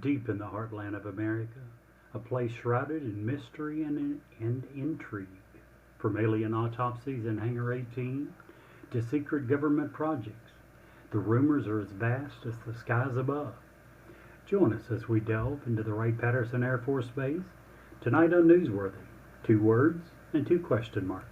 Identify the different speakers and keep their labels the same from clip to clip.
Speaker 1: deep in the heartland of America, a place shrouded in mystery and intrigue. From alien autopsies in Hangar 18 to secret government projects, the rumors are as vast as the skies above. Join us as we delve into the Wright-Patterson Air Force Base, tonight on Newsworthy. 2 words and 2 question marks.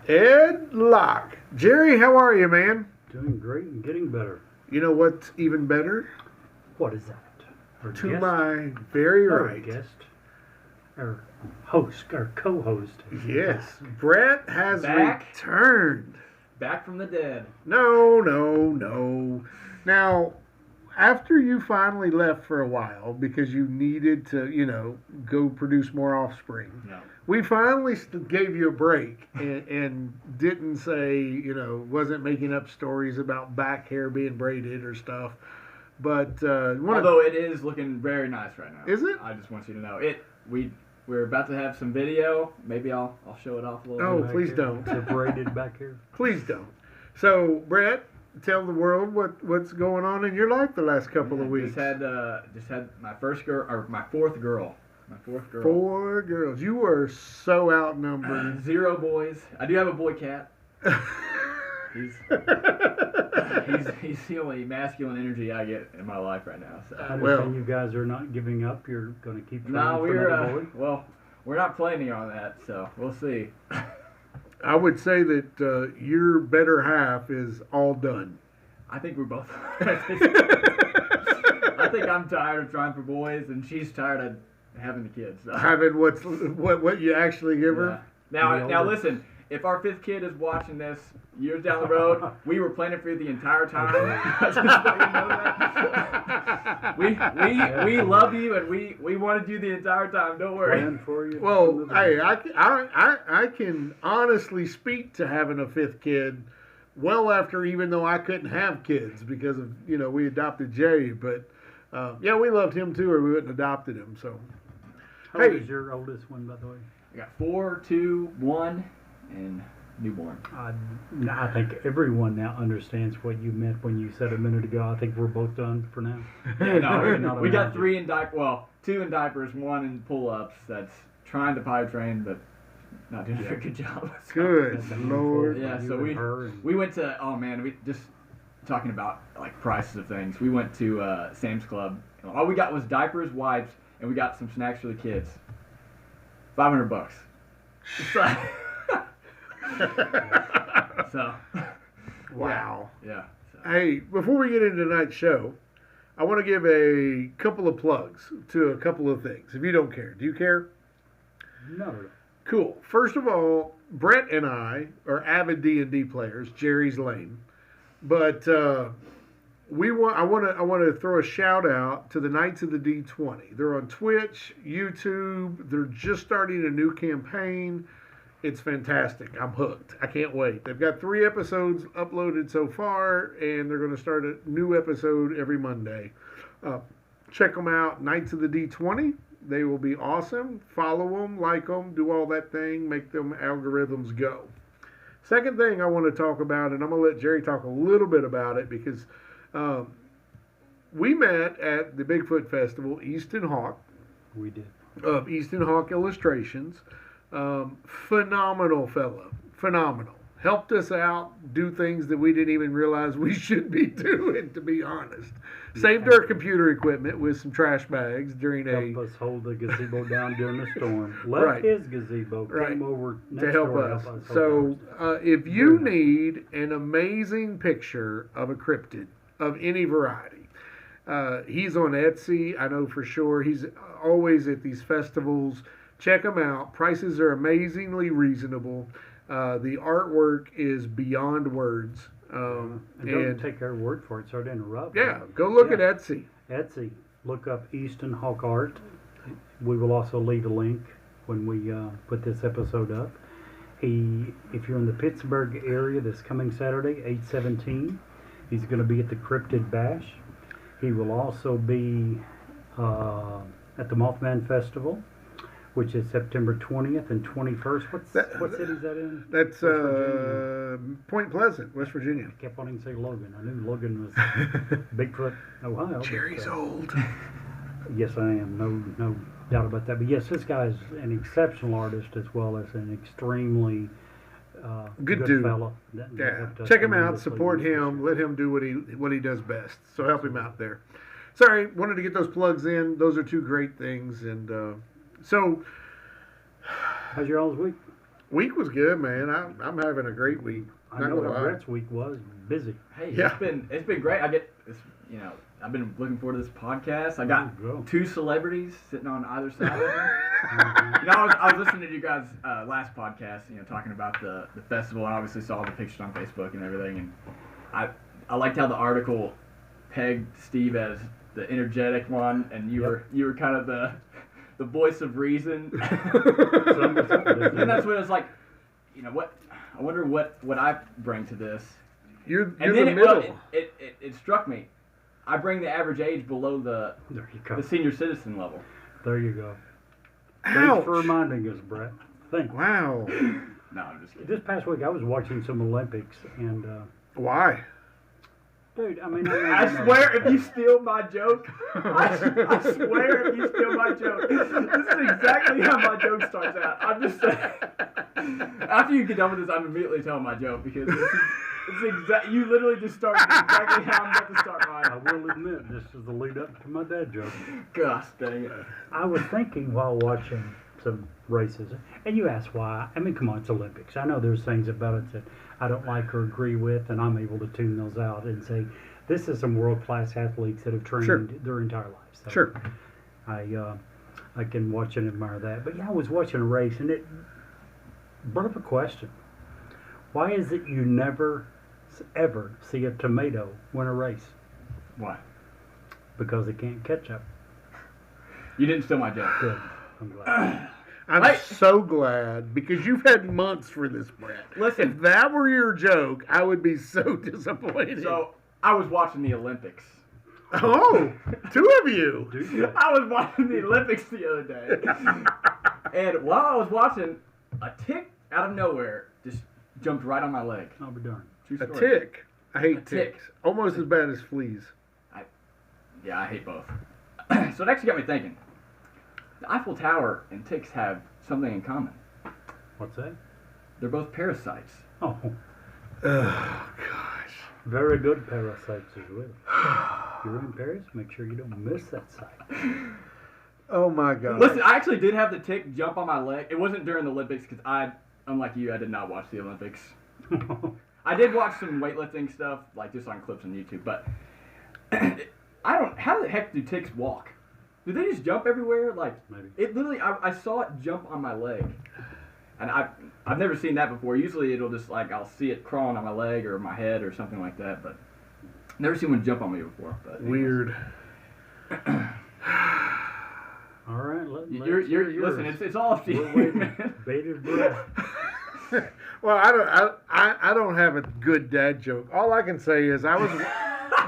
Speaker 2: Ed Locke. Jerry, how are you, man?
Speaker 1: Doing great and getting better.
Speaker 2: You know what's even better?
Speaker 1: What is that? Our
Speaker 2: To
Speaker 1: guest?
Speaker 2: my very
Speaker 1: Our
Speaker 2: right.
Speaker 1: guest, our host, our co-host.
Speaker 2: Yes, Brett has
Speaker 3: Back?
Speaker 2: returned.
Speaker 3: Back from the dead.
Speaker 2: No. Now, after you finally left for a while because you needed to, go produce more offspring,
Speaker 3: No.
Speaker 2: we finally gave you a break and didn't say, wasn't making up stories about back hair being braided or stuff. But
Speaker 3: Although it is looking very nice right now.
Speaker 2: Is it?
Speaker 3: I just want you to know it. We're about to have some video. Maybe I'll show it off a little
Speaker 2: Oh,
Speaker 3: bit.
Speaker 1: Back
Speaker 2: please
Speaker 1: here.
Speaker 2: don't.
Speaker 1: It's braided back here.
Speaker 2: Please don't. So, Brett, tell the world what's going on in your life the last couple of weeks.
Speaker 3: Just had my first girl, or my fourth girl. My fourth girl.
Speaker 2: 4 girls. You were so outnumbered.
Speaker 3: 0 boys. I do have a boy cat. He's the only masculine energy I get in my life right now.
Speaker 1: I
Speaker 3: So.
Speaker 1: understand you guys are not giving up. You're going to keep trying
Speaker 3: No,
Speaker 1: for another boy.
Speaker 3: we're not planning on that, so we'll see.
Speaker 2: I would say that your better half is all done.
Speaker 3: I think we're both. I think I'm tired of trying for boys, and she's tired of having the kids. So.
Speaker 2: Having what you actually give her.
Speaker 3: Yeah. Now listen. If our 5th kid is watching this years down the road, we were planning for you the entire time. Just so you know that. We love you, and we wanted you the entire time. Don't worry.
Speaker 1: Plan for you.
Speaker 2: Well, hey, I can honestly speak to having a 5th kid well after, even though I couldn't have kids because of, we adopted Jay. But, yeah, we loved him too, or we wouldn't have adopted him. So,
Speaker 1: How old is your oldest one, by the way?
Speaker 3: I got 4, 2, 1, and newborn.
Speaker 1: I think everyone now understands what you meant when you said a minute ago. I think we're both done for now.
Speaker 3: Yeah, no,
Speaker 1: Not
Speaker 3: we got
Speaker 1: imagine.
Speaker 3: 3 in diaper. Well, 2 in diapers, 1 in pull-ups. That's trying to potty train, but not doing a very good job. So,
Speaker 2: good
Speaker 1: That's a handful
Speaker 2: Lord.
Speaker 1: for
Speaker 3: Yeah,
Speaker 1: you
Speaker 3: so
Speaker 1: and her and-
Speaker 3: we went to. Oh man, we just talking about like prices of things. We went to Sam's Club. All we got was diapers, wipes, and we got some snacks for the kids. $500. So,
Speaker 2: Wow.
Speaker 3: yeah. So
Speaker 2: Hey, before we get into tonight's show, I want to give a couple of plugs to a couple of things. If you don't care, do you care?
Speaker 1: No.
Speaker 2: Cool. First of all, Brett and I are avid D&D players. Jerry's lame, but I want to throw a shout out to the Knights of the D20. They're on Twitch, YouTube. They're just starting a new campaign. It's fantastic. I'm hooked. I can't wait. They've got 3 episodes uploaded so far, and they're going to start a new episode every Monday. Check them out, Knights of the D20. They will be awesome. Follow them, like them, do all that thing, make them algorithms go. Second thing I want to talk about, and I'm going to let Jerry talk a little bit about it, because we met at the Bigfoot Festival, Easton Hawk.
Speaker 1: We did.
Speaker 2: Of Easton Hawk Illustrations. Phenomenal fella. Phenomenal. Helped us out, do things that we didn't even realize we should be doing, to be honest. Saved our computer equipment with some trash bags during
Speaker 1: Helped us hold the gazebo down during the storm. Left his gazebo, came over next
Speaker 2: to help
Speaker 1: door
Speaker 2: us.
Speaker 1: to help us.
Speaker 2: So if you need an amazing picture of a cryptid of any variety, he's on Etsy, I know for sure. He's always at these festivals. Check them out. Prices are amazingly reasonable. The artwork is beyond words.
Speaker 1: And don't take our word for it, so to interrupt.
Speaker 2: Yeah, go look at Etsy.
Speaker 1: Etsy. Look up Easton Hawk Art. We will also leave a link when we put this episode up. If you're in the Pittsburgh area this coming Saturday, 8/17, he's going to be at the Cryptid Bash. He will also be at the Mothman Festival, which is September 20th and 21st. What city is that in?
Speaker 2: That's Point Pleasant, West Virginia.
Speaker 1: I kept wanting to say Logan. I knew Logan was Bigfoot, Ohio.
Speaker 2: Jerry's old.
Speaker 1: Yes, I am. No doubt about that. But yes, this guy's an exceptional artist as well as an extremely good
Speaker 2: dude.
Speaker 1: fellow.
Speaker 2: Yeah, check him out. Support him. Let him do what he does best. So help him out there. Sorry, wanted to get those plugs in. Those are 2 great things. And so,
Speaker 1: how's your all's week?
Speaker 2: Week was good, man. I'm having a great week.
Speaker 1: I know what Brett's week was. Busy.
Speaker 3: Hey, it's been great. I've been looking forward to this podcast. I got 2 celebrities sitting on either side of me. I was listening to you guys' last podcast, talking about the festival, and obviously saw the pictures on Facebook and everything. And I liked how the article pegged Steve as the energetic one, and you were kind of the voice of reason. And that's when it's like, what? I wonder what I bring to this.
Speaker 2: You're the middle.
Speaker 3: It struck me. I bring the average age below the senior citizen level.
Speaker 1: There you go.
Speaker 2: Ouch.
Speaker 1: Thanks for reminding us, Brett. Thanks.
Speaker 2: Wow.
Speaker 3: No, I'm just kidding.
Speaker 1: This past week I was watching some Olympics and.
Speaker 2: Why?
Speaker 1: Dude, I mean,
Speaker 3: I swear if you steal my joke, I swear if you steal my joke, this is exactly how my joke starts out. I'm just saying. After you get done with this, I'm immediately telling my joke because you literally just start exactly how I'm about to start mine.
Speaker 1: I will admit, this is the lead up to my dad joke.
Speaker 3: Gosh dang it.
Speaker 1: I was thinking while watching some races, and you ask why. I mean, come on, it's Olympics. I know there's things about it that I don't like or agree with, and I'm able to tune those out and say, this is some world-class athletes that have trained their entire lives. So
Speaker 2: Sure.
Speaker 1: I can watch and admire that. But yeah, I was watching a race, and it brought up a question. Why is it you never, ever see a tomato win a race?
Speaker 3: Why?
Speaker 1: Because they can't catch up.
Speaker 3: You didn't steal my joke.
Speaker 1: Good. I'm glad.
Speaker 2: I'm so glad because you've had months for this, Brett.
Speaker 3: Listen,
Speaker 2: if that were your joke, I would be so disappointed.
Speaker 3: So I was watching the Olympics.
Speaker 2: Oh, 2 of you.
Speaker 3: I was watching the Olympics the other day, and while I was watching, a tick out of nowhere just jumped right on my leg.
Speaker 1: I'll be darned.
Speaker 2: A tick. I hate
Speaker 3: tick.
Speaker 2: ticks. Almost as bad as fleas.
Speaker 3: I hate both. So it actually got me thinking. The Eiffel Tower and ticks have something in common.
Speaker 1: What's that?
Speaker 3: They're both parasites.
Speaker 1: Oh.
Speaker 2: Oh, gosh.
Speaker 1: Very good parasites as well. If you're in Paris, make sure you don't miss that site.
Speaker 2: Oh, my God.
Speaker 3: Listen, I actually did have the tick jump on my leg. It wasn't during the Olympics because unlike you, I did not watch the Olympics. I did watch some weightlifting stuff, like just on clips on YouTube, but I don't. How the heck do ticks walk? Do they just jump everywhere? Like
Speaker 1: Maybe.
Speaker 3: it literally, I saw it jump on my leg, and I've never seen that before. Usually it'll just like I'll see it crawling on my leg or my head or something like that, but never seen one jump on me before. But
Speaker 2: Weird.
Speaker 1: All right,
Speaker 3: you're listen. It's all up to you.
Speaker 1: We're waiting. Bated breath.
Speaker 2: Well, I don't have a good dad joke. All I can say is I was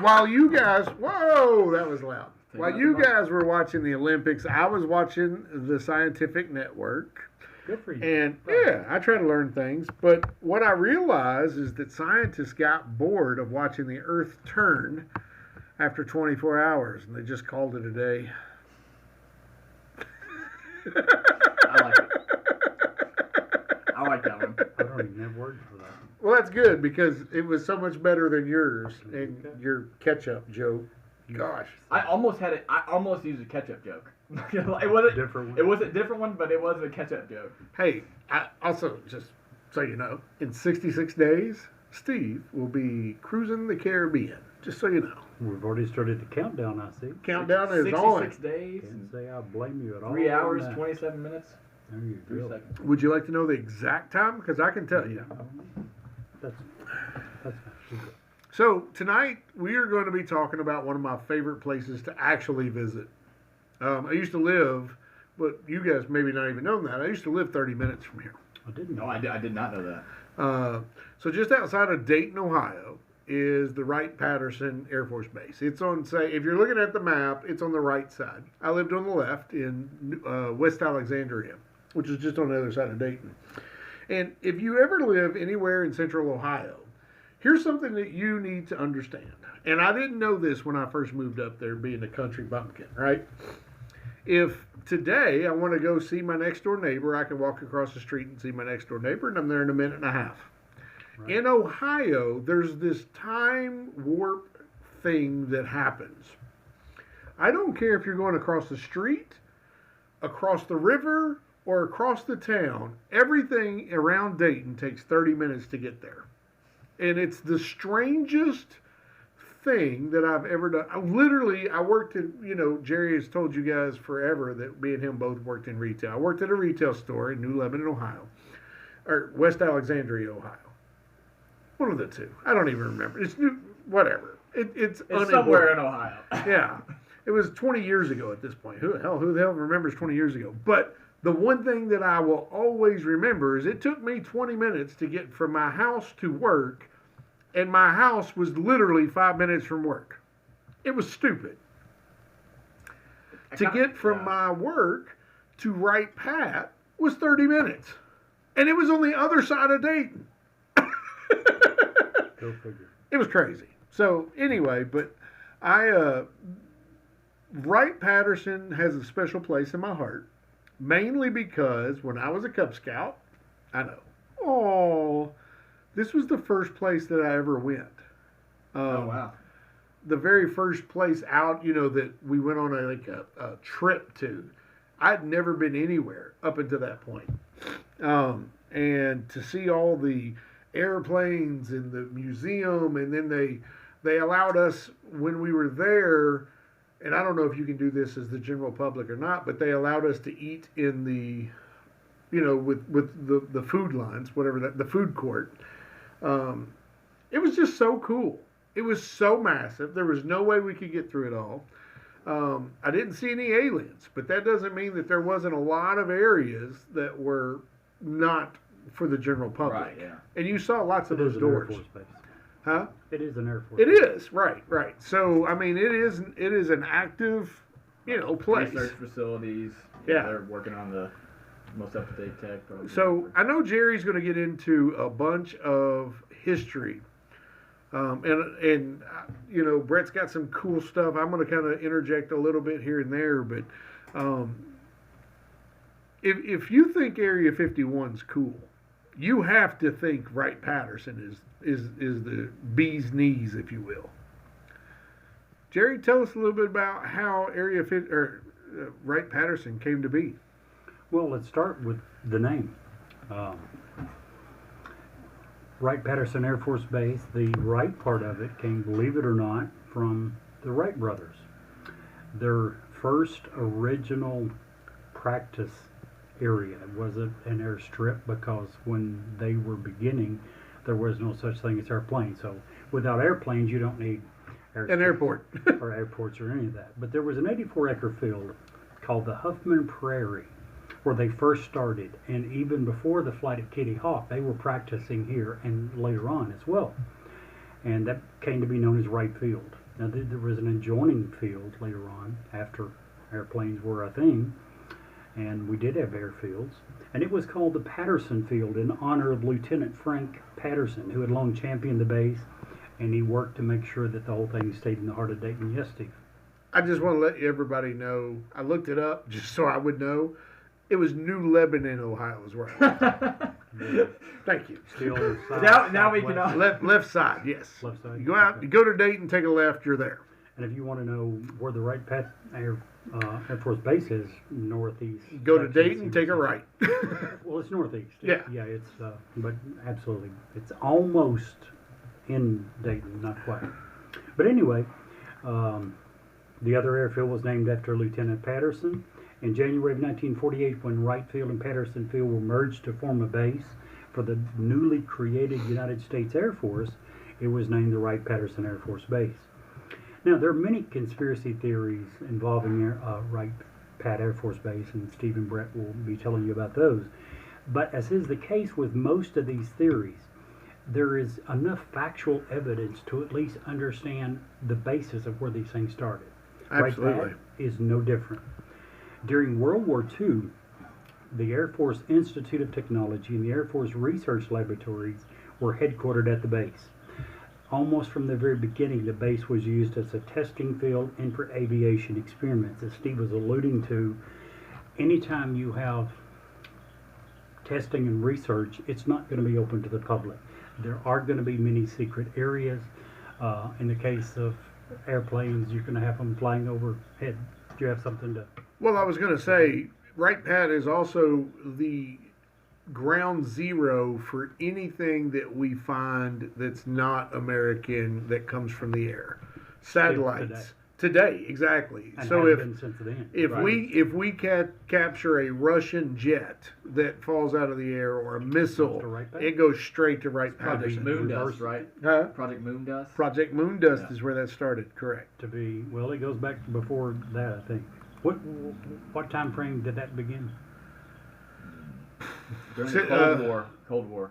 Speaker 2: while you guys, whoa, that was loud. While you guys were watching the Olympics, I was watching the Scientific Network.
Speaker 1: Good for you.
Speaker 2: And yeah, I try to learn things. But what I realized is that scientists got bored of watching the Earth turn after 24 hours, and they just called it a day.
Speaker 3: I like it. I like that one.
Speaker 1: I don't even have words for that.
Speaker 2: Well, that's good because it was so much better than yours and your ketchup joke. Gosh,
Speaker 3: I almost used a ketchup joke. It wasn't
Speaker 1: Different one.
Speaker 3: It was a different one, but it was a ketchup joke.
Speaker 2: hey, I also just so you know, in 66 days, Steve will be cruising the Caribbean. Just so you know,
Speaker 1: We've already started the countdown, I see.
Speaker 2: countdown is
Speaker 3: 66
Speaker 2: on.
Speaker 3: days,
Speaker 1: Can't say I blame you at all.
Speaker 3: 3 hours,
Speaker 1: on that.
Speaker 3: 27 minutes,
Speaker 1: There you
Speaker 3: 3
Speaker 1: go.
Speaker 3: seconds.
Speaker 2: Would you like to know the exact time? Because I can tell you.
Speaker 1: That's fine.
Speaker 2: So tonight we are going to be talking about one of my favorite places to actually visit. I used to live, but you guys maybe not even know that. I used to live 30 minutes from here.
Speaker 1: I didn't know.
Speaker 3: No, I did not know that.
Speaker 2: So just outside of Dayton, Ohio, is the Wright-Patterson Air Force Base. It's on, say, if you're looking at the map, it's on the right side. I lived on the left in West Alexandria, which is just on the other side of Dayton. And if you ever live anywhere in central Ohio, here's something that you need to understand. And I didn't know this when I first moved up there, being a country bumpkin, right? If today I want to go see my next door neighbor, I can walk across the street and see my next door neighbor, and I'm there in a minute and a half. Right. In Ohio, there's this time warp thing that happens. I don't care if you're going across the street, across the river, or across the town. Everything around Dayton takes 30 minutes to get there. And it's the strangest thing that I've ever done. I worked in, Jerry has told you guys forever that me and him both worked in retail. I worked at a retail store in New Lebanon, Ohio, or West Alexandria, Ohio. One of the two. I don't even remember. It's whatever. It's
Speaker 3: somewhere in Ohio.
Speaker 2: Yeah. It was 20 years ago at this point. Who the hell remembers 20 years ago? But the one thing that I will always remember is it took me 20 minutes to get from my house to work, and my house was literally 5 minutes from work. It was stupid. To get from my work to Wright-Pat was 30 minutes. And it was on the other side of Dayton.
Speaker 1: Go figure.
Speaker 2: It was crazy. So anyway, but Wright-Patterson has a special place in my heart, mainly because when I was a Cub Scout, this was the first place that I ever went.
Speaker 3: Oh, wow.
Speaker 2: The very first place out, that we went on a trip to. I'd never been anywhere up until that point. And to see all the airplanes in the museum, and then they allowed us when we were there, and I don't know if you can do this as the general public or not, but they allowed us to eat in the, with the food lines, whatever the food court. It was just so cool. It was so massive. There was no way we could get through it all. I didn't see any aliens, but that doesn't mean that there wasn't a lot of areas that were not for the general public.
Speaker 3: Right, yeah.
Speaker 2: And you saw lots of those doors.
Speaker 1: Air Force base.
Speaker 2: Huh?
Speaker 1: It is an Air Force
Speaker 2: It
Speaker 1: base.
Speaker 2: is, right. So, I mean, it is an active, place.
Speaker 3: Research facilities.
Speaker 2: Yeah.
Speaker 3: They're working on the most up-to-date tech. Probably.
Speaker 2: So, I know Jerry's going to get into a bunch of history. And Brett's got some cool stuff. I'm going to kind of interject a little bit here and there, but if you think Area 51's cool, you have to think Wright-Patterson is the bee's knees, if you will. Jerry, tell us a little bit about how Wright-Patterson came to be.
Speaker 1: Well, let's start with the name. Wright-Patterson Air Force Base, the Wright part of it came, believe it or not, from the Wright brothers. Their first original practice area wasn't an airstrip because when they were beginning, there was no such thing as airplanes. So without airplanes, you don't need
Speaker 2: An airport.
Speaker 1: or airports or any of that. But there was an 84-acre field called the Huffman Prairie where they first started. And even before the flight of Kitty Hawk, they were practicing here and later on as well. And that came to be known as Wright Field. Now, there was an adjoining field later on after airplanes were a thing. And we did have airfields. And it was called the Patterson Field in honor of Lieutenant Frank Patterson, who had long championed the base. And he worked to make sure that the whole thing stayed in the heart of Dayton. Yes, Steve?
Speaker 2: I just want to let everybody know. I looked it up just so I would know. It was New Lebanon, Ohio, is where I was. Thank you.
Speaker 1: Still
Speaker 3: Now we can all...
Speaker 2: Left side, yes.
Speaker 1: Left side.
Speaker 2: You go out, you go to Dayton, take a left, you're there.
Speaker 1: And if you want to know where the Air Force Base is, northeast.
Speaker 2: Go to Dayton, take a right.
Speaker 1: Well, it's northeast.
Speaker 2: Yeah.
Speaker 1: Yeah, it's, but absolutely. It's almost in Dayton, not quite. But anyway, the other airfield was named after Lieutenant Patterson. In January of 1948, when Wright Field and Patterson Field were merged to form a base for the newly created United States Air Force, it was named the Wright-Patterson Air Force Base. Now, there are many conspiracy theories involving Wright-Pat Air Force Base, and Steve and Brett will be telling you about those. But as is the case with most of these theories, there is enough factual evidence to at least understand the basis of where these things started.
Speaker 2: Absolutely.
Speaker 1: Wright-Pat is no different. During World War II, the Air Force Institute of Technology and the Air Force Research Laboratories were headquartered at the base. Almost from the very beginning, the base was used as a testing field and for aviation experiments. As Steve was alluding to, anytime you have testing and research, it's not going to be open to the public. There are going to be many secret areas. In the case of airplanes, you're going to have them flying overhead. Do you have something to...
Speaker 2: Well, I was going to say, Wright-Pat is also the ground zero for anything that we find that's not American that comes from the air. Satellites. Today, exactly.
Speaker 1: And
Speaker 2: so
Speaker 1: has been since then.
Speaker 2: if we capture a Russian jet that falls out of the air or a missile, it goes straight to
Speaker 3: Project
Speaker 2: Wright-Patterson.
Speaker 3: Moon Dust, right?
Speaker 2: Huh?
Speaker 3: Project Moon Dust?
Speaker 2: Project Moon Dust is where that started, correct.
Speaker 1: Well, it goes back to before that, I think. What time frame did that begin?
Speaker 3: During the Cold War.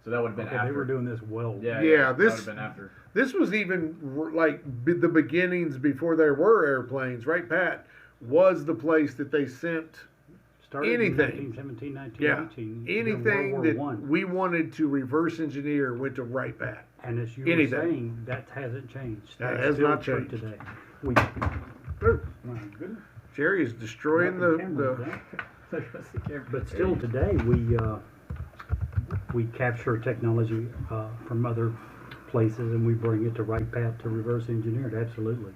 Speaker 3: So that would have been after.
Speaker 1: They were doing this well.
Speaker 2: Yeah,
Speaker 3: that would have been after.
Speaker 2: This was even like the beginnings before there were airplanes. Wright-Pat was the place that they sent
Speaker 1: Started
Speaker 2: anything.
Speaker 1: In 1917, 1918.
Speaker 2: Anything that we wanted to reverse engineer went to Wright-Pat.
Speaker 1: And as you were saying, that hasn't changed.
Speaker 2: That has not changed
Speaker 1: today. My goodness.
Speaker 2: Jerry is destroying the
Speaker 1: But still today, we capture technology from other places and we bring it to Wright-Pat to reverse engineer it. Absolutely.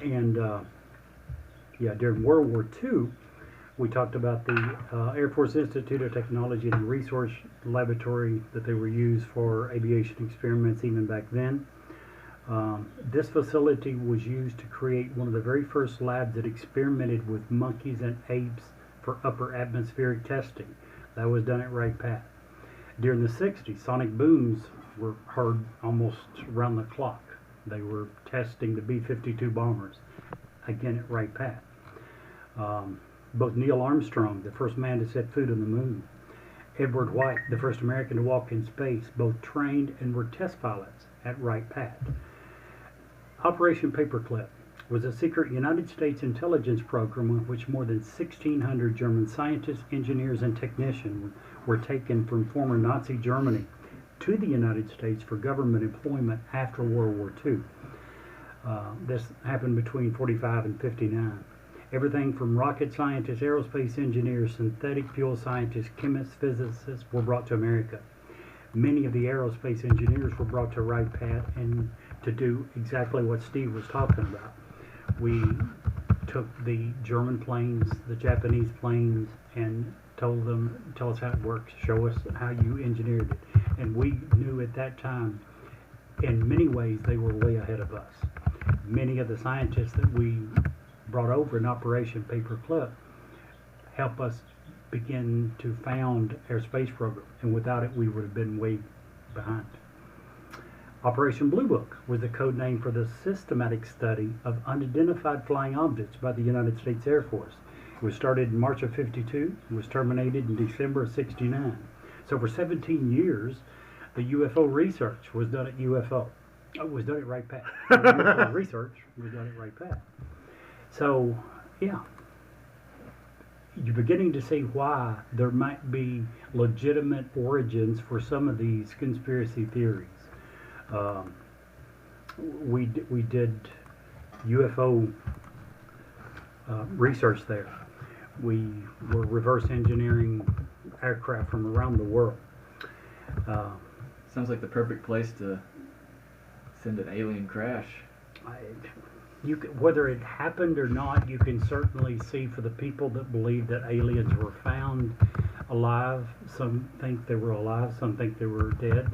Speaker 1: And during World War II, we talked about the Air Force Institute of Technology and Research Laboratory that they were used for aviation experiments even back then. This facility was used to create one of the very first labs that experimented with monkeys and apes for upper atmospheric testing. That was done at Wright-Pat. During the 60s, sonic booms were heard almost around the clock. They were testing the B-52 bombers, again at Wright-Pat. Both Neil Armstrong, the first man to set foot on the moon, Edward White, the first American to walk in space, both trained and were test pilots at Wright-Pat. Operation Paperclip was a secret United States intelligence program in which more than 1,600 German scientists, engineers, and technicians were taken from former Nazi Germany to the United States for government employment after World War II. This happened between 45 and 59. Everything from rocket scientists, aerospace engineers, synthetic fuel scientists, chemists, physicists were brought to America. Many of the aerospace engineers were brought to Wright-Pat and to do exactly what Steve was talking about. We took the German planes, the Japanese planes, and tell us how it works, show us how you engineered it. And we knew at that time, in many ways, they were way ahead of us. Many of the scientists that we brought over in Operation Paperclip helped us begin to found our space program, and without it, we would have been way behind. Operation Blue Book was the code name for the systematic study of unidentified flying objects by the United States Air Force. It was started in March of '52 and was terminated in December of '69. So for 17 years, the UFO research was done at was done at Wright-Patterson. UFO research was done at Wright-Patterson. So, yeah, you're beginning to see why there might be legitimate origins for some of these conspiracy theories. We did UFO research there. We were reverse engineering aircraft from around the world.
Speaker 3: Sounds like the perfect place to send an alien crash.
Speaker 1: Whether it happened or not, you can certainly see for the people that believe that aliens were found alive. Some think they were alive, some think they were dead.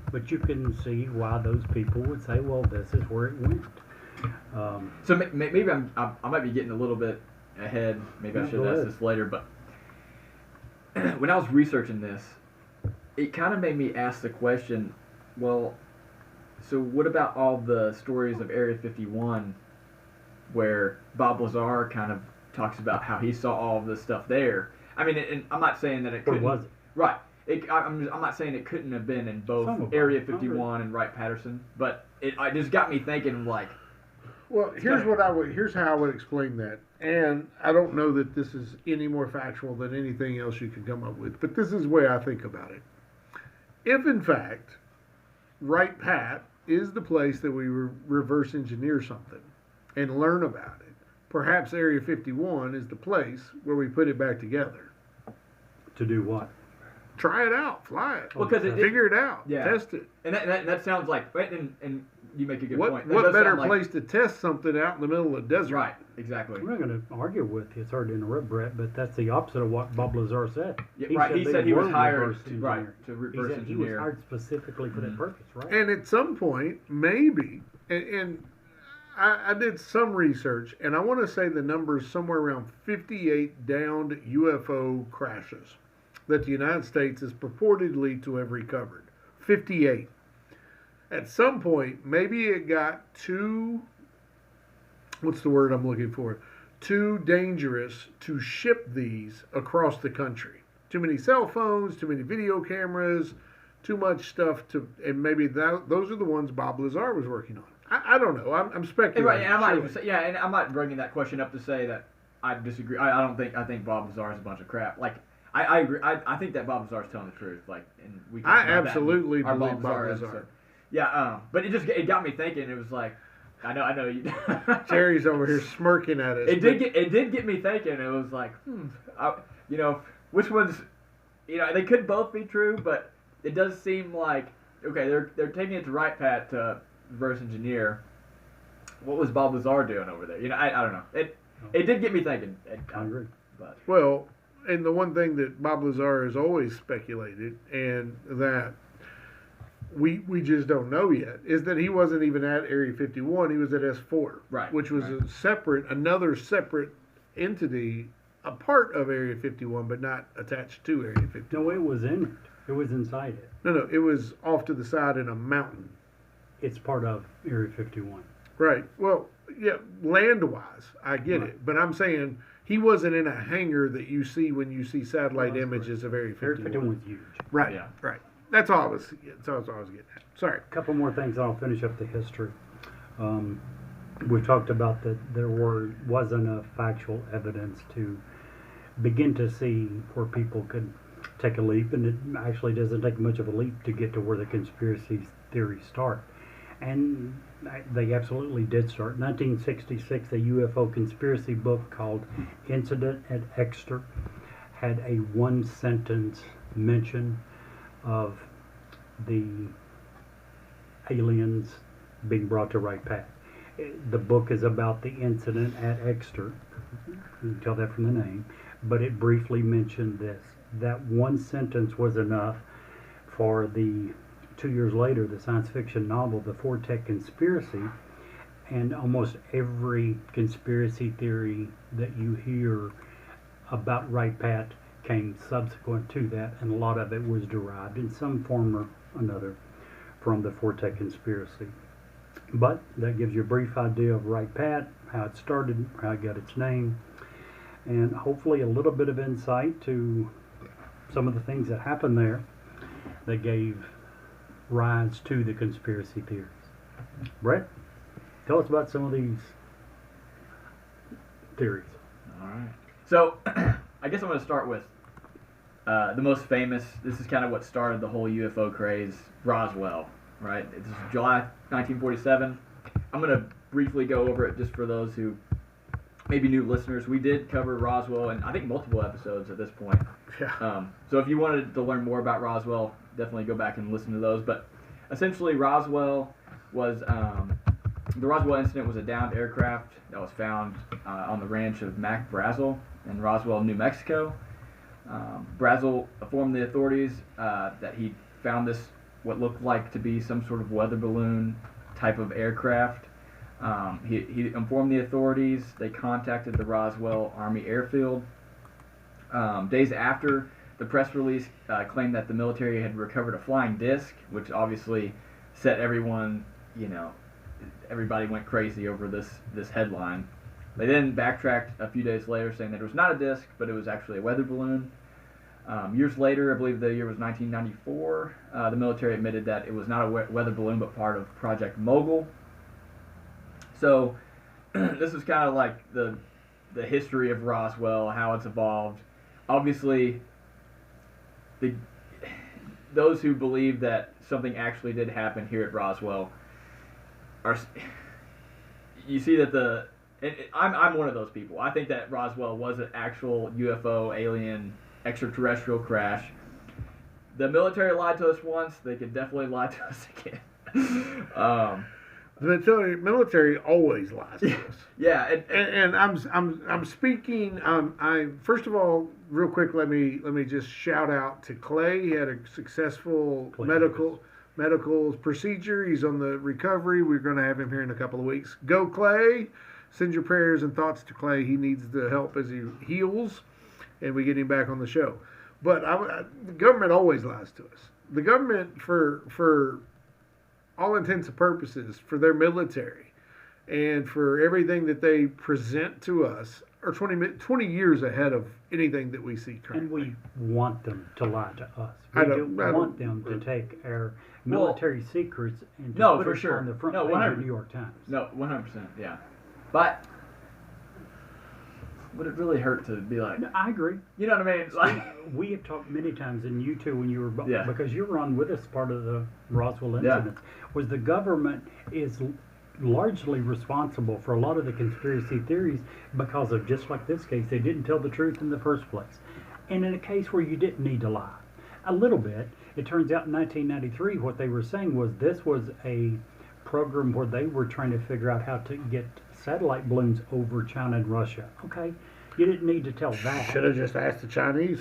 Speaker 1: But you can see why those people would say, well, this is where it went.
Speaker 3: So maybe I might be getting a little bit ahead. Maybe I should ask this later. But when I was researching this, it kind of made me ask the question, well, so what about all the stories of Area 51 where Bob Lazar kind of talks about how he saw all of this stuff there? I mean, and I'm not saying that it couldn't.
Speaker 1: Or was it?
Speaker 3: Right. I'm not saying it couldn't have been in both Area 51 and Wright-Patterson, but it just got me thinking, like.
Speaker 2: Well, here's how I would explain that, and I don't know that this is any more factual than anything else you could come up with, but this is the way I think about it. If in fact Wright-Pat is the place that we reverse engineer something and learn about it, perhaps Area 51 is the place where we put it back together.
Speaker 1: To do what?
Speaker 2: Try it out, fly it,
Speaker 3: well,
Speaker 2: figure it out,
Speaker 3: yeah.
Speaker 2: Test it.
Speaker 3: And that sounds like, and you make a good point.
Speaker 2: What better place to test something out in the middle of the desert?
Speaker 3: Right, exactly.
Speaker 1: I'm not going to argue with you. Sorry to interrupt, Brett, but that's the opposite of what Bob Lazar said.
Speaker 3: Yeah, he said he was hired
Speaker 1: to
Speaker 3: reverse engineer.
Speaker 1: He was hired specifically for that purpose, right?
Speaker 2: And at some point, maybe, and I did some research, and I want to say the number is somewhere around 58 downed UFO crashes that the United States is purportedly to have recovered. 58. At some point, maybe it got too, what's the word I'm looking for? Too dangerous to ship these across the country. Too many cell phones, too many video cameras, too much stuff and maybe those are the ones Bob Lazar was working on. I don't know. I'm speculating.
Speaker 3: Right, and I'm not bringing that question up to say that I disagree. I think Bob Lazar is a bunch of crap. Like, I agree. I think that Bob Lazar is telling the truth. Like, and we.
Speaker 2: I absolutely believe Bob Lazar.
Speaker 3: Yeah, but it got me thinking. It was like, I know you.
Speaker 2: Jerry's over here smirking at us.
Speaker 3: It did get me thinking. It was like, which ones, they could both be true, but it does seem like, okay, they're taking it to Wright-Pat to reverse engineer. What was Bob Lazar doing over there? I don't know. It did get me thinking.
Speaker 1: I agree.
Speaker 3: But
Speaker 2: well, and the one thing that Bob Lazar has always speculated, and that we just don't know yet, is that he wasn't even at Area 51. He was at S4,
Speaker 3: right,
Speaker 2: which was another separate entity, a part of Area 51, but not attached to Area 51.
Speaker 1: No, it was in it. It was inside it.
Speaker 2: No, it was off to the side in a mountain.
Speaker 1: It's part of Area 51.
Speaker 2: Right. Well, yeah, land-wise, I get it. But I'm saying he wasn't in a hangar that you see when you see satellite images of Area 51.
Speaker 1: Area 51 was huge.
Speaker 2: Right,
Speaker 3: yeah.
Speaker 2: Right. That's all I was getting at. Sorry.
Speaker 1: A couple more things, and I'll finish up the history. We talked about that there was enough factual evidence to begin to see where people could take a leap, and it actually doesn't take much of a leap to get to where the conspiracy theories start. And they absolutely did start. In 1966, a UFO conspiracy book called Incident at Exeter had a one-sentence mention of the aliens being brought to Wright-Pat. The book is about the incident at Exeter. You can tell that from the name. but it briefly mentioned this. That one sentence was enough for the 2 years later, the science fiction novel, The Fortech Conspiracy, and almost every conspiracy theory that you hear about Wright-Pat came subsequent to that, and a lot of it was derived in some form or another from the Fortech Conspiracy. But that gives you a brief idea of Wright-Pat, how it started, how it got its name, and hopefully a little bit of insight to some of the things that happened there that gave rise to the conspiracy theories. Brett, tell us about some of these theories.
Speaker 3: All right. So, I guess I'm going to start with the most famous. This is kind of what started the whole UFO craze, Roswell, right? This is July 1947. I'm going to briefly go over it just for those who maybe new listeners. We did cover Roswell in, I think, multiple episodes at this point.
Speaker 2: Yeah.
Speaker 3: So if you wanted to learn more about Roswell, definitely go back and listen to those. But essentially, Roswell was the Roswell incident was a downed aircraft that was found on the ranch of Mac Brazel in Roswell, New Mexico. Brazel informed the authorities that he found this, what looked like to be some sort of weather balloon type of aircraft. He informed the authorities. They contacted the Roswell Army Airfield. Days after, the press release claimed that the military had recovered a flying disc, which obviously set everyone, everybody went crazy over this headline. They then backtracked a few days later, saying that it was not a disc, but it was actually a weather balloon. Years later, I believe the year was 1994, the military admitted that it was not a weather balloon, but part of Project Mogul. So this is kind of like the history of Roswell, how it's evolved. Obviously, those who believe that something actually did happen here at Roswell you see that I'm one of those people. I think that Roswell was an actual UFO, alien, extraterrestrial crash. The military lied to us once. They could definitely lie to us again.
Speaker 2: The military always lies to us.
Speaker 3: Yeah,
Speaker 2: and I'm speaking. I first of all, real quick, let me just shout out to Clay. He had a successful medical procedure. He's on the recovery. We're going to have him here in a couple of weeks. Go Clay! Send your prayers and thoughts to Clay. He needs the help as he heals, and we get him back on the show. But the government always lies to us. The government, for all intents and purposes, for their military and for everything that they present to us, are 20 years ahead of anything that we see currently.
Speaker 1: And we want them to lie to us. We don't want them to take our military secrets and to put us on the front page of the New York Times.
Speaker 3: No, 100%, yeah. But would it really hurt to be like...
Speaker 1: No, I agree.
Speaker 3: You know what I mean? It's like,
Speaker 1: we have talked many times, and you too, when you were...
Speaker 3: Yeah.
Speaker 1: Because you were on with us part of the Roswell incident, was the government is largely responsible for a lot of the conspiracy theories because of, just like this case, they didn't tell the truth in the first place. And in a case where you didn't need to lie a little bit, it turns out in 1993 what they were saying was this was a program where they were trying to figure out how to get satellite balloons over China and Russia. Okay, you didn't need to tell that.
Speaker 2: Should have just asked the Chinese.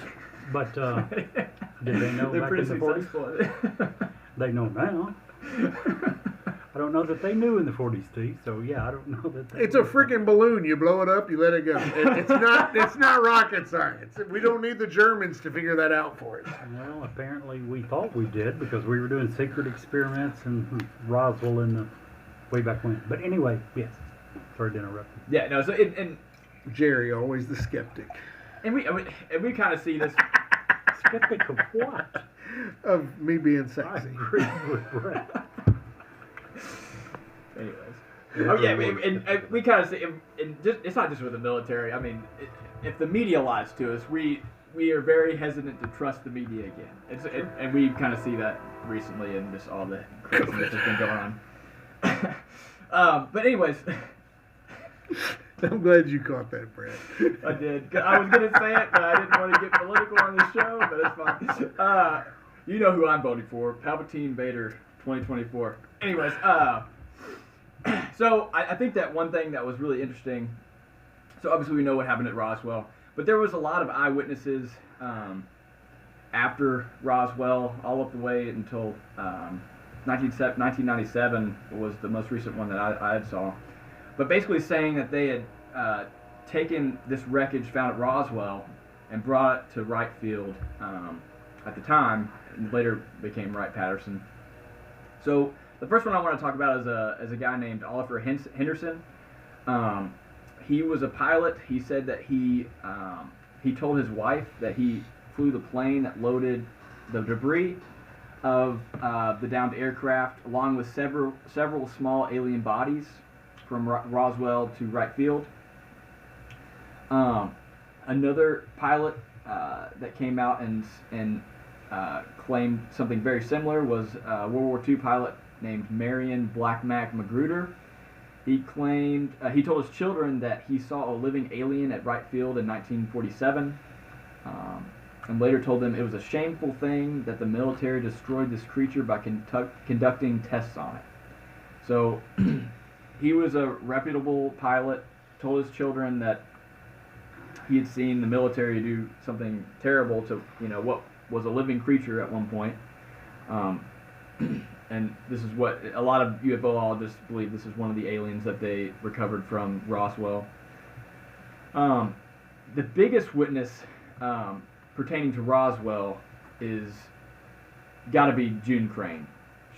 Speaker 1: But did they know
Speaker 3: they're
Speaker 1: back
Speaker 3: pretty
Speaker 1: in the 40s?
Speaker 3: successful.
Speaker 1: They know now. I don't know that they knew in the 40s, Steve. So yeah, I don't know that.
Speaker 2: It's a freaking balloon. You blow it up, you let it go. It's not rocket science. We don't need the Germans to figure that out for us.
Speaker 1: Well, apparently we thought we did because we were doing secret experiments in Roswell in the way back when. But anyway, yes. Sorry to interrupt you.
Speaker 3: Yeah, no. So and
Speaker 2: Jerry, always the skeptic.
Speaker 3: And we kind of see this.
Speaker 1: Skeptic of what?
Speaker 2: Of me being
Speaker 1: I
Speaker 2: sexy.
Speaker 1: agree with Brett.
Speaker 3: Anyways. Oh yeah, and we kind of see, and just, it's not just with the military. I mean, if the media lies to us, we are very hesitant to trust the media again. And we kind of see that recently in just all the craziness that's been going on. But anyways.
Speaker 2: I'm glad you caught that, Brad.
Speaker 3: I did. I was going to say it, but I didn't want to get political on the show, but it's fine. You know who I'm voting for. Palpatine Vader 2024. Anyways, so I think that one thing that was really interesting, so obviously we know what happened at Roswell, But there was a lot of eyewitnesses after Roswell, all up the way until 1997 was the most recent one that I had saw. But basically saying that they had taken this wreckage found at Roswell and brought it to Wright Field at the time, and later became Wright-Patterson. So the first one I want to talk about is a guy named Oliver Henderson. He was a pilot. He said that he told his wife that he flew the plane that loaded the debris of the downed aircraft, along with several small alien bodies from Roswell to Wright Field. Another pilot that came out and claimed something very similar was a World War II pilot named Marion Black Mac Magruder. He claimed he told his children that he saw a living alien at Wright Field in 1947. And later told them it was a shameful thing that the military destroyed this creature by conducting tests on it. So he was a reputable pilot, told his children that he had seen the military do something terrible to, what was a living creature at one point. And this is what a lot of UFOologists believe this is one of the aliens that they recovered from Roswell. The biggest witness pertaining to Roswell is got to be June Crane.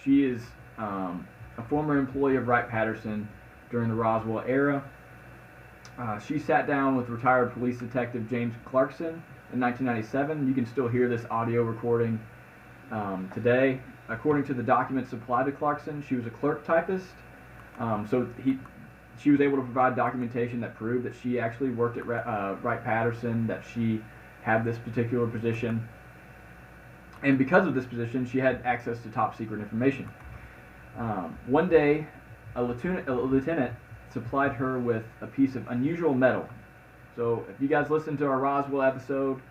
Speaker 3: She is a former employee of Wright-Patterson during the Roswell era. She sat down with retired police detective James Clarkson in 1997. You can still hear this audio recording today. According to the documents supplied to Clarkson, she was a clerk typist. She was able to provide documentation that proved that she actually worked at Wright-Patterson, that she had this particular position, and because of this position, she had access to top secret information. One day, a lieutenant supplied her with a piece of unusual metal. So, if you guys listened to our Roswell episode,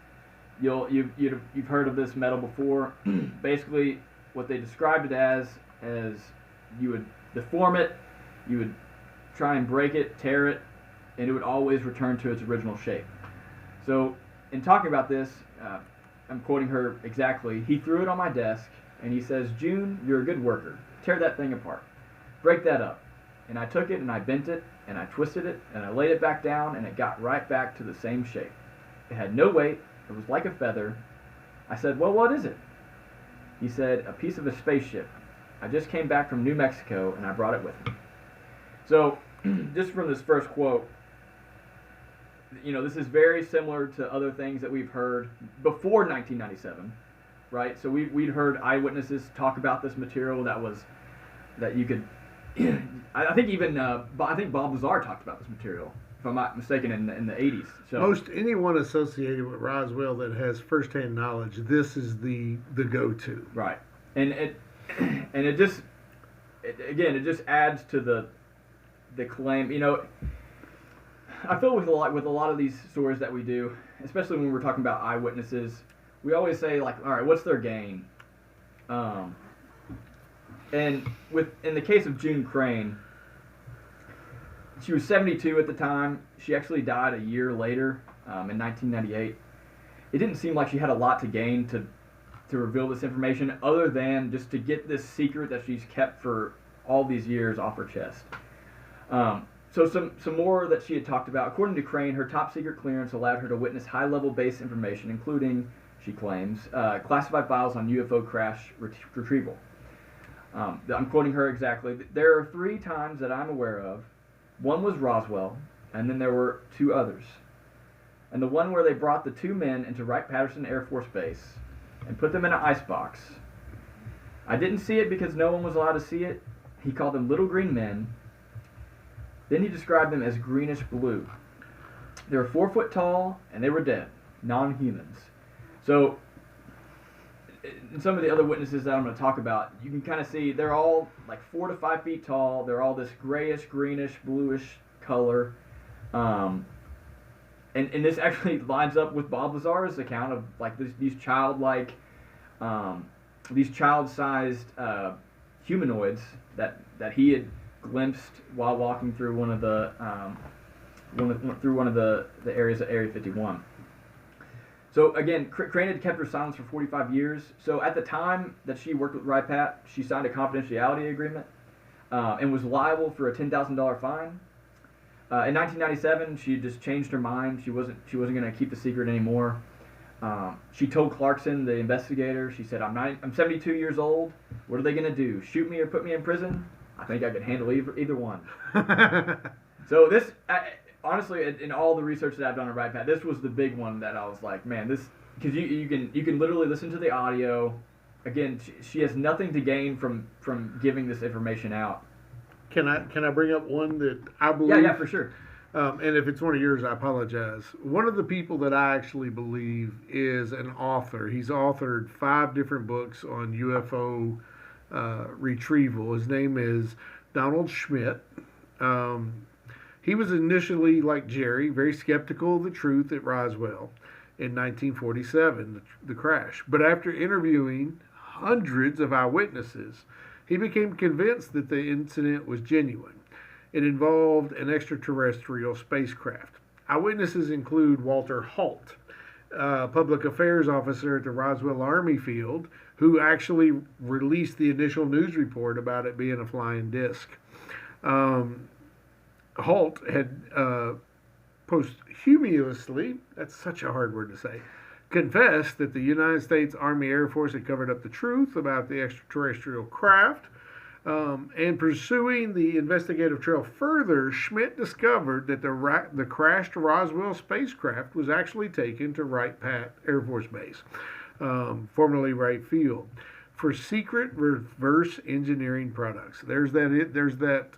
Speaker 3: you've heard of this metal before. Basically, what they described it as you would deform it, you would try and break it, tear it, and it would always return to its original shape. So, in talking about this, I'm quoting her exactly. He threw it on my desk, and he says, "June, you're a good worker. Tear that thing apart. Break that up." And I took it, and I bent it, and I twisted it, and I laid it back down, and it got right back to the same shape. It had no weight. It was like a feather. I said, "Well, what is it?" He said, "A piece of a spaceship. I just came back from New Mexico, and I brought it with me." So, just from this first quote, this is very similar to other things that we've heard before 1997, right? So we'd heard eyewitnesses talk about this material that you could. I think Bob Lazar talked about this material, if I'm not mistaken, in the 80s. So
Speaker 2: most anyone associated with Roswell that has firsthand knowledge, this is the go-to.
Speaker 3: Right, and it just adds to the claim. I feel with a lot of these stories that we do, especially when we're talking about eyewitnesses, we always say, like, all right, what's their gain? And in the case of June Crane, she was 72 at the time. She actually died a year later, in 1998. It didn't seem like she had a lot to gain to reveal this information, other than just to get this secret that she's kept for all these years off her chest. So some more that she had talked about. According to Crane, her top secret clearance allowed her to witness high-level base information, including, she claims, classified files on UFO crash retrieval. I'm quoting her exactly. There are 3 times that I'm aware of. One was Roswell, and then there were 2 others. And the one where they brought the 2 men into Wright-Patterson Air Force Base and put them in an icebox. I didn't see it because no one was allowed to see it. He called them little green men. Then he described them as greenish blue. They were 4 foot tall, and they were dead, non-humans. So, in some of the other witnesses that I'm going to talk about, you can kind of see they're all like 4 to 5 feet tall. They're all this grayish, greenish, bluish color. And this actually lines up with Bob Lazar's account of like these child-like, these child-sized humanoids that he had glimpsed while walking through one of the areas of Area 51. So again, Crane had kept her silence for 45 years. So at the time that she worked with Wright-Pat, she signed a confidentiality agreement and was liable for a $10,000 fine. In 1997, she just changed her mind. She wasn't going to keep the secret anymore. She told Clarkson, the investigator, she said, I'm 72 years old. What are they going to do? Shoot me or put me in prison? I think I could handle either one. So this, honestly, in all the research that I've done on Wright-Pat, this was the big one that I was like, man, this, because you can literally listen to the audio. Again, she has nothing to gain from giving this information out.
Speaker 2: Can I bring up one that I believe?
Speaker 3: Yeah, for sure.
Speaker 2: And if it's one of yours, I apologize. One of the people that I actually believe is an author. He's authored 5 different books on UFO retrieval. His name is Donald Schmidt. He was initially, like Jerry, very skeptical of the truth at Roswell in 1947, the crash. But after interviewing hundreds of eyewitnesses, he became convinced that the incident was genuine. It involved an extraterrestrial spacecraft. Eyewitnesses include Walter Halt, public affairs officer at the Roswell Army Field, who actually released the initial news report about it being a flying disc. Halt had posthumously, that's such a hard word to say, confessed that the United States Army Air Force had covered up the truth about the extraterrestrial craft. And pursuing the investigative trail further, Schmidt discovered that the crashed Roswell spacecraft was actually taken to Wright-Patterson Air Force Base, formerly Wright Field, for secret reverse engineering products. There's that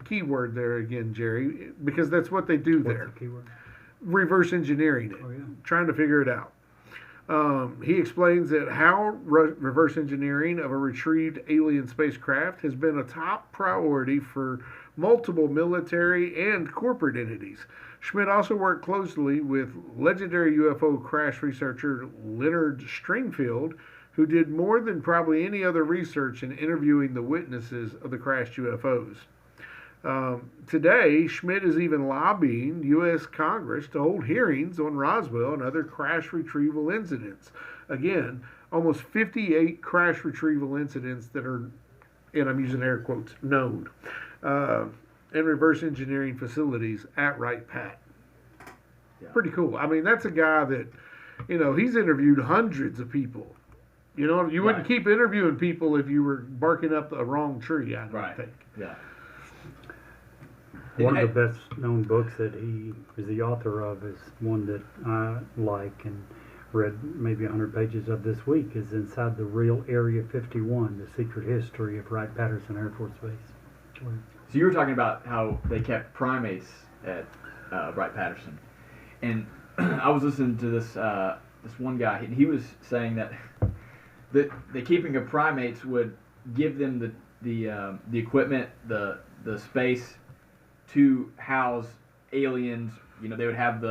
Speaker 2: keyword there again, Jerry, because that's what they do there.
Speaker 1: What's the keyword?
Speaker 2: Reverse engineering it,
Speaker 1: Oh, yeah.
Speaker 2: trying to figure it out. He explains that how reverse engineering of a retrieved alien spacecraft has been a top priority for multiple military and corporate entities. Schmidt also worked closely with legendary UFO crash researcher Leonard Stringfield, who did more than probably any other research in interviewing the witnesses of the crashed UFOs. Today, Schmidt is even lobbying U.S. Congress to hold hearings on Roswell and other crash retrieval incidents. Again, almost 58 crash retrieval incidents that are, and I'm using air quotes, known, and reverse engineering facilities at Wright-Pat. Yeah. Pretty cool. I mean, that's a guy that, he's interviewed hundreds of people. You wouldn't keep interviewing people if you were barking up a wrong tree, I don't think.
Speaker 3: Yeah.
Speaker 1: One of the best known books that he is the author of is one that I like and read maybe 100 pages of this week, is Inside the Real Area 51, The Secret History of Wright-Patterson Air Force Base.
Speaker 3: So you were talking about how they kept primates at Wright-Patterson. And I was listening to this one guy, and he was saying that the keeping of primates would give them the equipment, the space to house aliens. They would have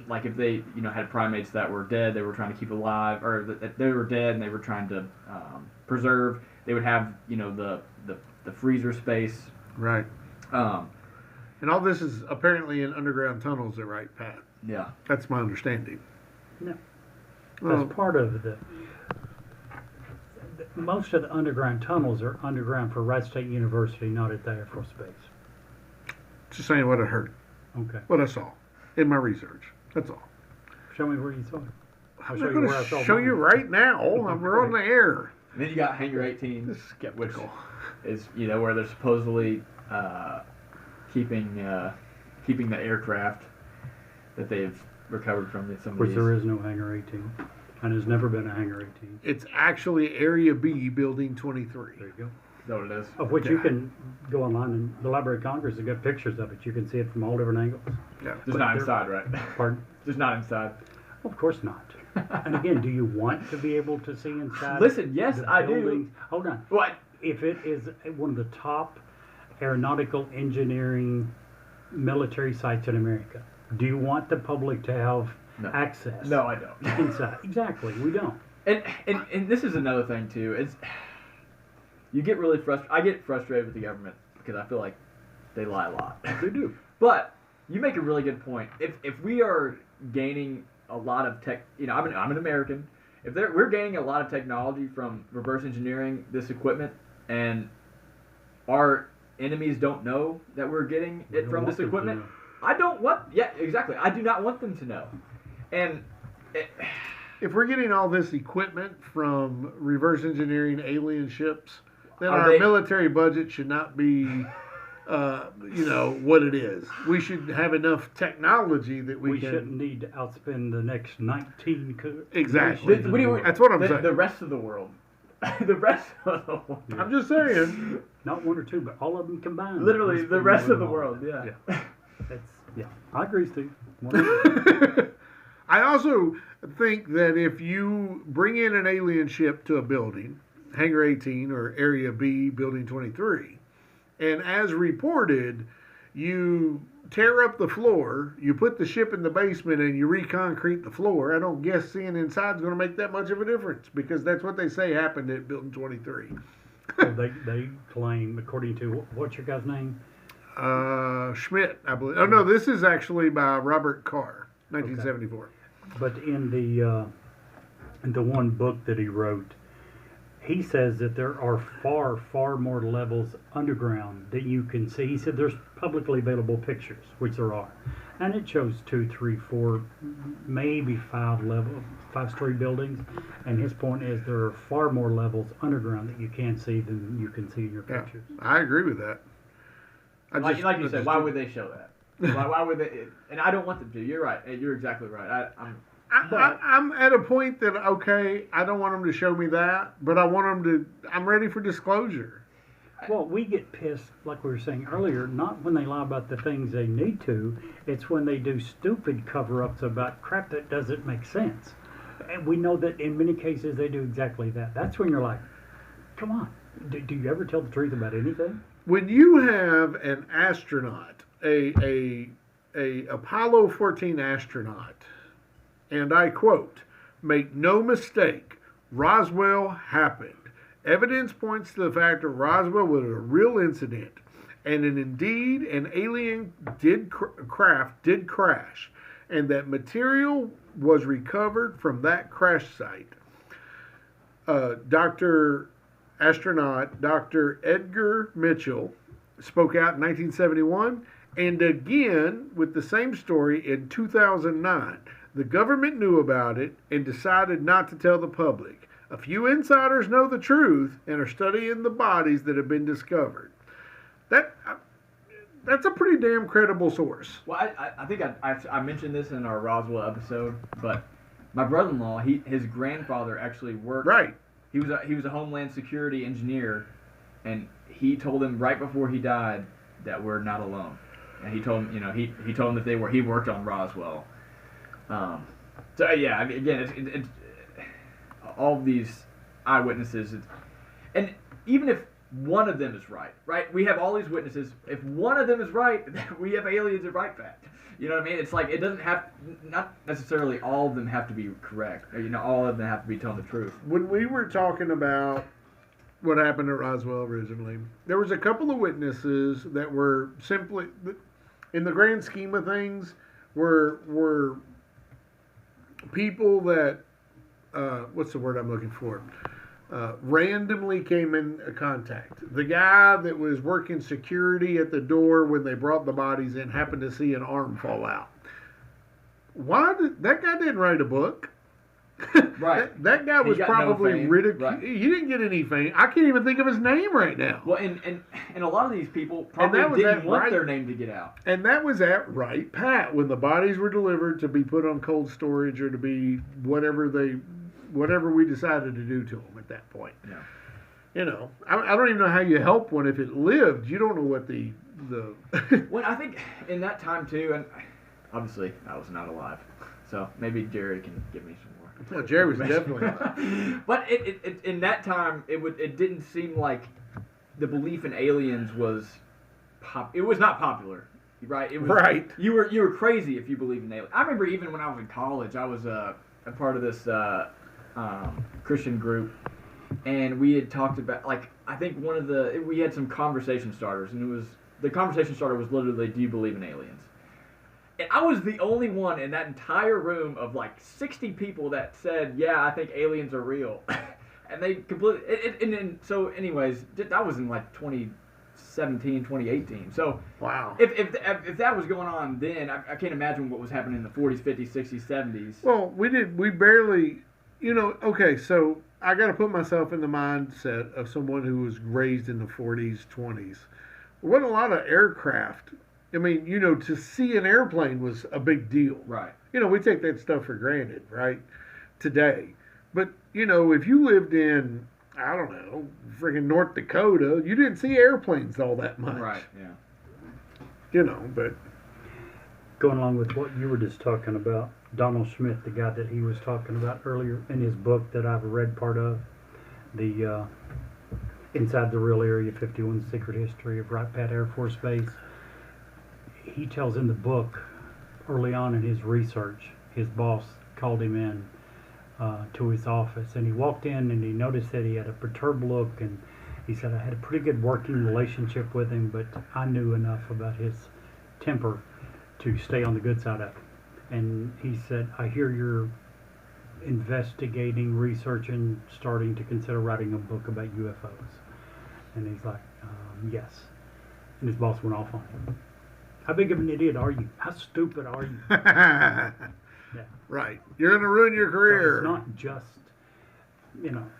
Speaker 3: like if they had primates that were dead, they were trying to keep alive, or that they were dead and they were trying to preserve, they would have the freezer space.
Speaker 2: Right. And all this is apparently in underground tunnels at Wright-Pat.
Speaker 3: Yeah.
Speaker 2: That's my understanding.
Speaker 1: Yeah. That's part of most of the underground tunnels are underground for Wright State University, not at the Air Force Base.
Speaker 2: Just saying what I heard.
Speaker 1: Okay.
Speaker 2: What I saw in my research. That's all.
Speaker 1: Show me where you saw it.
Speaker 2: I'm not going to show you right now. We're on the air.
Speaker 3: And then you got Hangar 18,
Speaker 2: skeptical.
Speaker 3: Which is where they're supposedly keeping the aircraft that they've recovered from some of
Speaker 1: Which
Speaker 3: these.
Speaker 1: there is no Hangar 18, and has never been a Hangar 18.
Speaker 2: It's actually Area B, Building 23.
Speaker 1: There you go.
Speaker 3: Is that what it is?
Speaker 1: Of which you can go online, and the Library of Congress has got pictures of it. You can see it from all different angles.
Speaker 2: Yeah.
Speaker 3: Just not inside, right?
Speaker 1: Pardon?
Speaker 3: Just not inside.
Speaker 1: Of course not. And again, do you want to be able to see inside?
Speaker 3: Listen, yes, I
Speaker 1: buildings?
Speaker 3: do.
Speaker 1: Hold on.
Speaker 3: What?
Speaker 1: If it is one of the top aeronautical engineering military sites in America, do you want the public to have access?
Speaker 3: No, I don't.
Speaker 1: Inside. Exactly, we don't.
Speaker 3: And this is another thing too. It's you get really frustrated. I get frustrated with the government because I feel like they lie a lot.
Speaker 1: They do.
Speaker 3: But you make a really good point. If we are gaining a lot of tech. You know, I'm an American. If we're gaining a lot of technology from reverse engineering this equipment, and our enemies don't know that we're getting it from this equipment, I don't want. Yeah, exactly. I do not want them to know. And
Speaker 2: if we're getting all this equipment from reverse engineering alien ships, then
Speaker 3: Are
Speaker 2: our
Speaker 3: they-
Speaker 2: military budget should not be, what it is. We should have enough technology that we can.
Speaker 1: shouldn't need to outspend the next 19
Speaker 2: Exactly.
Speaker 1: nations in the world.
Speaker 2: That's what I'm saying.
Speaker 3: The rest of the world. The rest of the world.
Speaker 2: I'm just saying.
Speaker 1: Not one or two, but all of them combined.
Speaker 3: Literally,
Speaker 1: Let's
Speaker 3: the
Speaker 1: spend
Speaker 3: rest
Speaker 1: more
Speaker 3: of the
Speaker 1: than all
Speaker 3: world.
Speaker 1: that.
Speaker 3: Yeah.
Speaker 1: Yeah, I agree, Steve. 100%.
Speaker 2: I also think that if you bring in an alien ship to a building, Hangar 18 or Area B, Building 23, and as reported, you tear up the floor, you put the ship in the basement, and you reconcrete the floor, I don't guess seeing inside is going to make that much of a difference, because that's what they say happened at Building 23.
Speaker 1: So they claim, according to, what's your guy's name?
Speaker 2: Schmidt, I believe. Oh, no, this is actually by Robert Carr, 1974.
Speaker 1: But in the one book that he wrote, he says that there are far, far more levels underground that you can see. He said there's publicly available pictures, which there are, and it shows 2, 3, 4, maybe 5-story buildings. And his point is there are far more levels underground that you can't see than you can see in your
Speaker 2: Yeah,
Speaker 1: pictures.
Speaker 2: I agree with that.
Speaker 3: Like you said, why would they show that? Why would they? And I don't want them to. You're right. You're exactly right.
Speaker 2: I'm at a point that, okay, I don't want them to show me that, but I want them to, I'm ready for disclosure.
Speaker 1: Well, we get pissed, like we were saying earlier, not when they lie about the things they need to, it's when they do stupid cover-ups about crap that doesn't make sense. And we know that in many cases they do exactly that. That's when you're like, come on, do you ever tell the truth about anything?
Speaker 2: When you have an astronaut, a Apollo 14 astronaut, and I quote, "Make no mistake, Roswell happened. Evidence points to the fact that Roswell was a real incident, and indeed an alien craft did crash, and that material was recovered from that crash site." Dr. Edgar Mitchell spoke out in 1971, and again with the same story in 2009. The government knew about it and decided not to tell the public. A few insiders know the truth and are studying the bodies that have been discovered. That's a pretty damn credible source.
Speaker 3: Well, I think I mentioned this in our Roswell episode, but my brother-in-law, his grandfather actually worked.
Speaker 2: Right.
Speaker 3: He was a Homeland Security engineer, and he told him right before he died that we're not alone. And he told him, he told him that he worked on Roswell. So yeah, I mean, again, it's all these eyewitnesses, and even if one of them is right? We have all these witnesses. If one of them is right, we have aliens at Wright-Patterson. You know what I mean? It's like it doesn't have, not necessarily all of them have to be correct. Or, all of them have to be telling the truth.
Speaker 2: When we were talking about what happened at Roswell originally, there was a couple of witnesses that were simply, in the grand scheme of things, were people that, what's the word I'm looking for? Randomly came in contact. The guy that was working security at the door when they brought the bodies in happened to see an arm fall out. That guy didn't write a book.
Speaker 3: Right.
Speaker 2: that guy was probably
Speaker 3: fame.
Speaker 2: ridiculed.
Speaker 3: Right.
Speaker 2: He didn't get any fame. I can't even think of his name right now.
Speaker 3: Well, and a lot of these people probably didn't want their name to get out.
Speaker 2: And that was at Wright-Pat when the bodies were delivered to be put on cold storage or to be whatever we decided to do to them at that point.
Speaker 3: Yeah.
Speaker 2: I don't even know how you help one if it lived. You don't know what the
Speaker 3: Well, I think in that time too, and obviously I was not alive, so maybe Jared can give me some more.
Speaker 2: Well, Jerry was definitely alive.
Speaker 3: But it in that time it didn't seem like the belief in aliens was it was not popular, right? It was,
Speaker 2: right.
Speaker 3: You were crazy if you believed in aliens. I remember even when I was in college, I was a part of this Christian group, and we had talked about, like, I think we had some conversation starters, and the conversation starter was literally, do you believe in aliens? And I was the only one in that entire room of like 60 people that said, "Yeah, I think aliens are real," and they completely. And so, anyways, that was in like 2017, 2018. So,
Speaker 2: Wow.
Speaker 3: if that was going on then, I can't imagine what was happening in the 40s, 50s, 60s, 70s.
Speaker 2: Well, we barely, okay, so I got to put myself in the mindset of someone who was raised in the 40s, 20s. There wasn't a lot of aircraft. I mean, to see an airplane was a big deal.
Speaker 3: Right.
Speaker 2: We take that stuff for granted, right, today. But, if you lived in, I don't know, friggin' North Dakota, you didn't see airplanes all that much.
Speaker 3: Right, yeah.
Speaker 2: But...
Speaker 1: Going along with what you were just talking about, Donald Smith, the guy that he was talking about earlier in his book that I've read part of, the Inside the Real Area 51 Secret History of Wright-Patterson Air Force Base, he tells in the book, early on in his research, his boss called him in to his office, and he walked in and he noticed that he had a perturbed look, and he said, I had a pretty good working relationship with him, but I knew enough about his temper to stay on the good side of it. And he said, I hear you're investigating, researching, starting to consider writing a book about UFOs. And he's like, yes. And his boss went off on him. How big of an idiot are you? How stupid are you? Yeah.
Speaker 2: Right. You're going to ruin your
Speaker 1: So
Speaker 2: career.
Speaker 1: it's not just,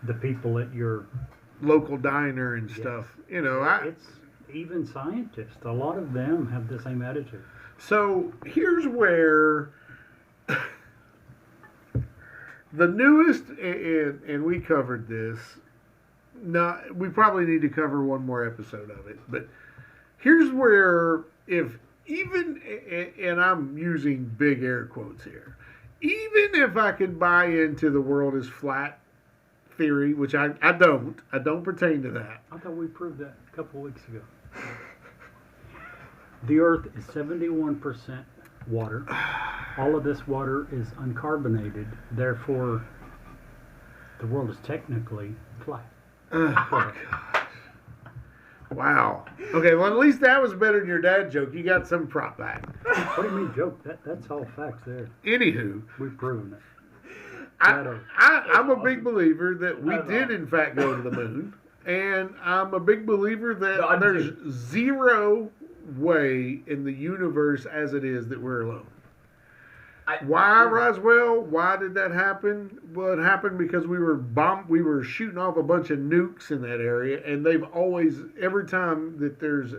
Speaker 1: the people at your
Speaker 2: Local diner and
Speaker 1: Yes.
Speaker 2: stuff.
Speaker 1: It's even scientists. A lot of them have the same attitude.
Speaker 2: So here's where the newest, and we covered this. We probably need to cover one more episode of it. But here's where, and I'm using big air quotes here, even if I could buy into the world is flat theory, which I don't pertain to that.
Speaker 1: I thought we proved that a couple of weeks ago. The Earth is 71% water. All of this water is uncarbonated. Therefore, the world is technically flat.
Speaker 2: Oh, gosh. Wow. Okay, well, at least that was better than your dad joke. You got some prop back.
Speaker 1: What do you mean joke? That's all facts there.
Speaker 2: Anywho,
Speaker 1: We've proven it.
Speaker 2: I'm a big believer that we did, in fact, go to the moon. And I'm a big believer that there's zero way in the universe as it is that we're alone. Why Roswell? Why did that happen? Well, it happened because we were shooting off a bunch of nukes in that area, and they've always, every time that there's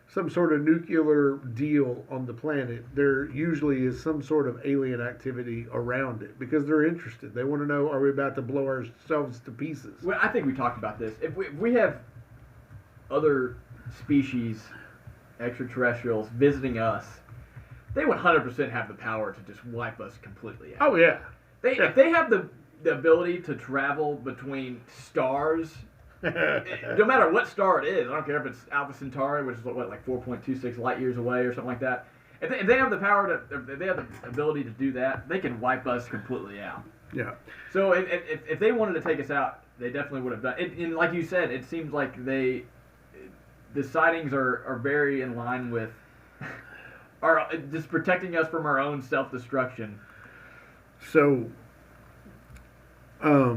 Speaker 2: some sort of nuclear deal on the planet, there usually is some sort of alien activity around it because they're interested. They want to know, are we about to blow ourselves to pieces?
Speaker 3: Well, I think we talked about this. If we have other species, extraterrestrials, visiting us, they would 100% have the power to just wipe us completely out.
Speaker 2: Oh, yeah.
Speaker 3: If they have the ability to travel between stars, no matter what star it is, I don't care if it's Alpha Centauri, which is like 4.26 light years away or something like that. If they have the power if they have the ability to do that, they can wipe us completely out.
Speaker 2: Yeah.
Speaker 3: So if they wanted to take us out, they definitely would have done it. And like you said, it seems like the sightings are very in line with are just protecting us from our own self-destruction.
Speaker 2: So, I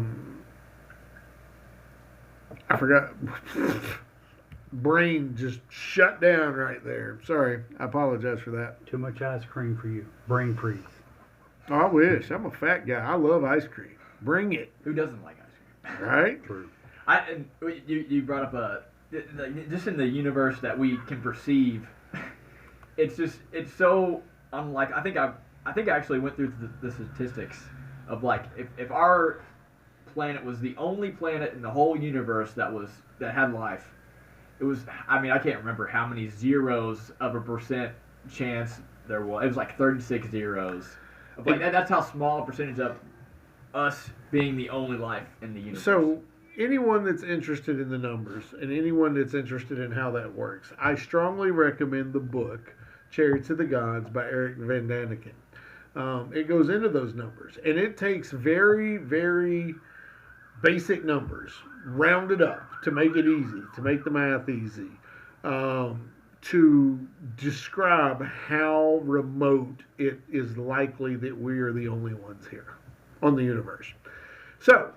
Speaker 2: forgot. Brain just shut down right there. Sorry, I apologize for that.
Speaker 1: Too much ice cream for you. Brain freeze.
Speaker 2: Oh, I wish. I'm a fat guy. I love ice cream. Bring it.
Speaker 3: Who doesn't like ice cream?
Speaker 2: Right?
Speaker 1: True.
Speaker 3: You brought up just in the universe that we can perceive. It's so unlike. I think I actually went through the statistics of like if our planet was the only planet in the whole universe that had life, it was. I mean, I can't remember how many zeros of a percent chance there was. It was like 36 zeros. Like that's how small a percentage of us being the only life in the universe.
Speaker 2: So anyone that's interested in the numbers and anyone that's interested in how that works, I strongly recommend the book Chariots of the Gods by Eric Van Daniken. It goes into those numbers, and it takes very, very basic numbers, rounded up to make it easy, to make the math easy, to describe how remote it is likely that we are the only ones here on the universe. So,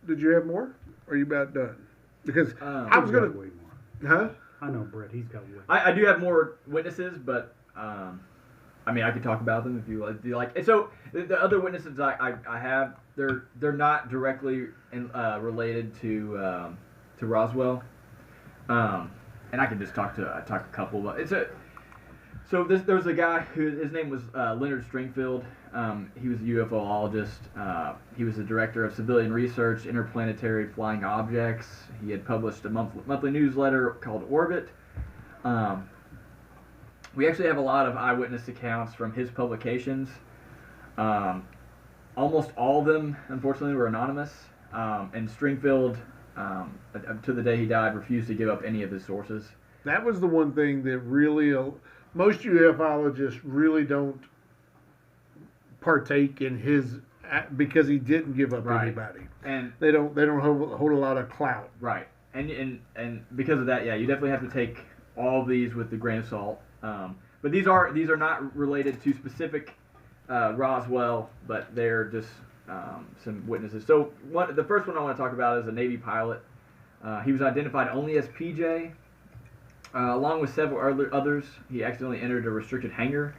Speaker 2: did you have more? Or are you about done? Because I was going to...
Speaker 1: way more.
Speaker 2: Huh?
Speaker 1: I know, Brett. He's got way.
Speaker 3: I do have more witnesses, but I mean, I could talk about them if you like. And so the other witnesses I have, they're not directly related to Roswell, and I can just talk a couple. But there was a guy his name was Leonard Stringfield. He was a UFOologist. He was the director of civilian research, interplanetary flying objects. He had published a monthly newsletter called Orbit. We actually have a lot of eyewitness accounts from his publications. Almost all of them, unfortunately, were anonymous. And Stringfield, to the day he died, refused to give up any of his sources.
Speaker 2: That was the one thing that really, most ufologists really don't partake in his, because he didn't give up anybody.
Speaker 3: And
Speaker 2: they don't hold a lot of clout.
Speaker 3: Right. And because of that, yeah, you definitely have to take all of these with a grain of salt. But these are not related to specific Roswell, but they're just some witnesses. So the first one I want to talk about is a Navy pilot. He was identified only as PJ. Along with several others, he accidentally entered a restricted hangar.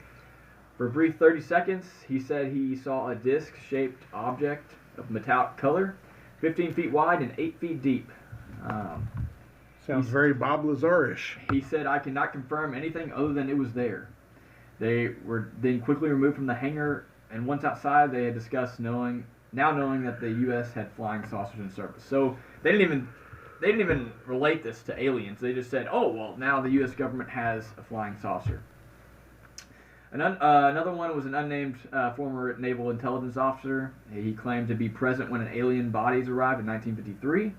Speaker 3: For a brief 30 seconds, he said he saw a disc-shaped object of metallic color, 15 feet wide and 8 feet deep.
Speaker 2: Sounds very Bob Lazar-ish.
Speaker 3: He said, "I cannot confirm anything other than it was there." They were then quickly removed from the hangar, and once outside, they had discussed knowing that the U.S. had flying saucers in service. So they didn't even relate this to aliens. They just said, "Oh, well, now the U.S. government has a flying saucer." Another one was an unnamed former naval intelligence officer. He claimed to be present when an alien bodies arrived in 1953.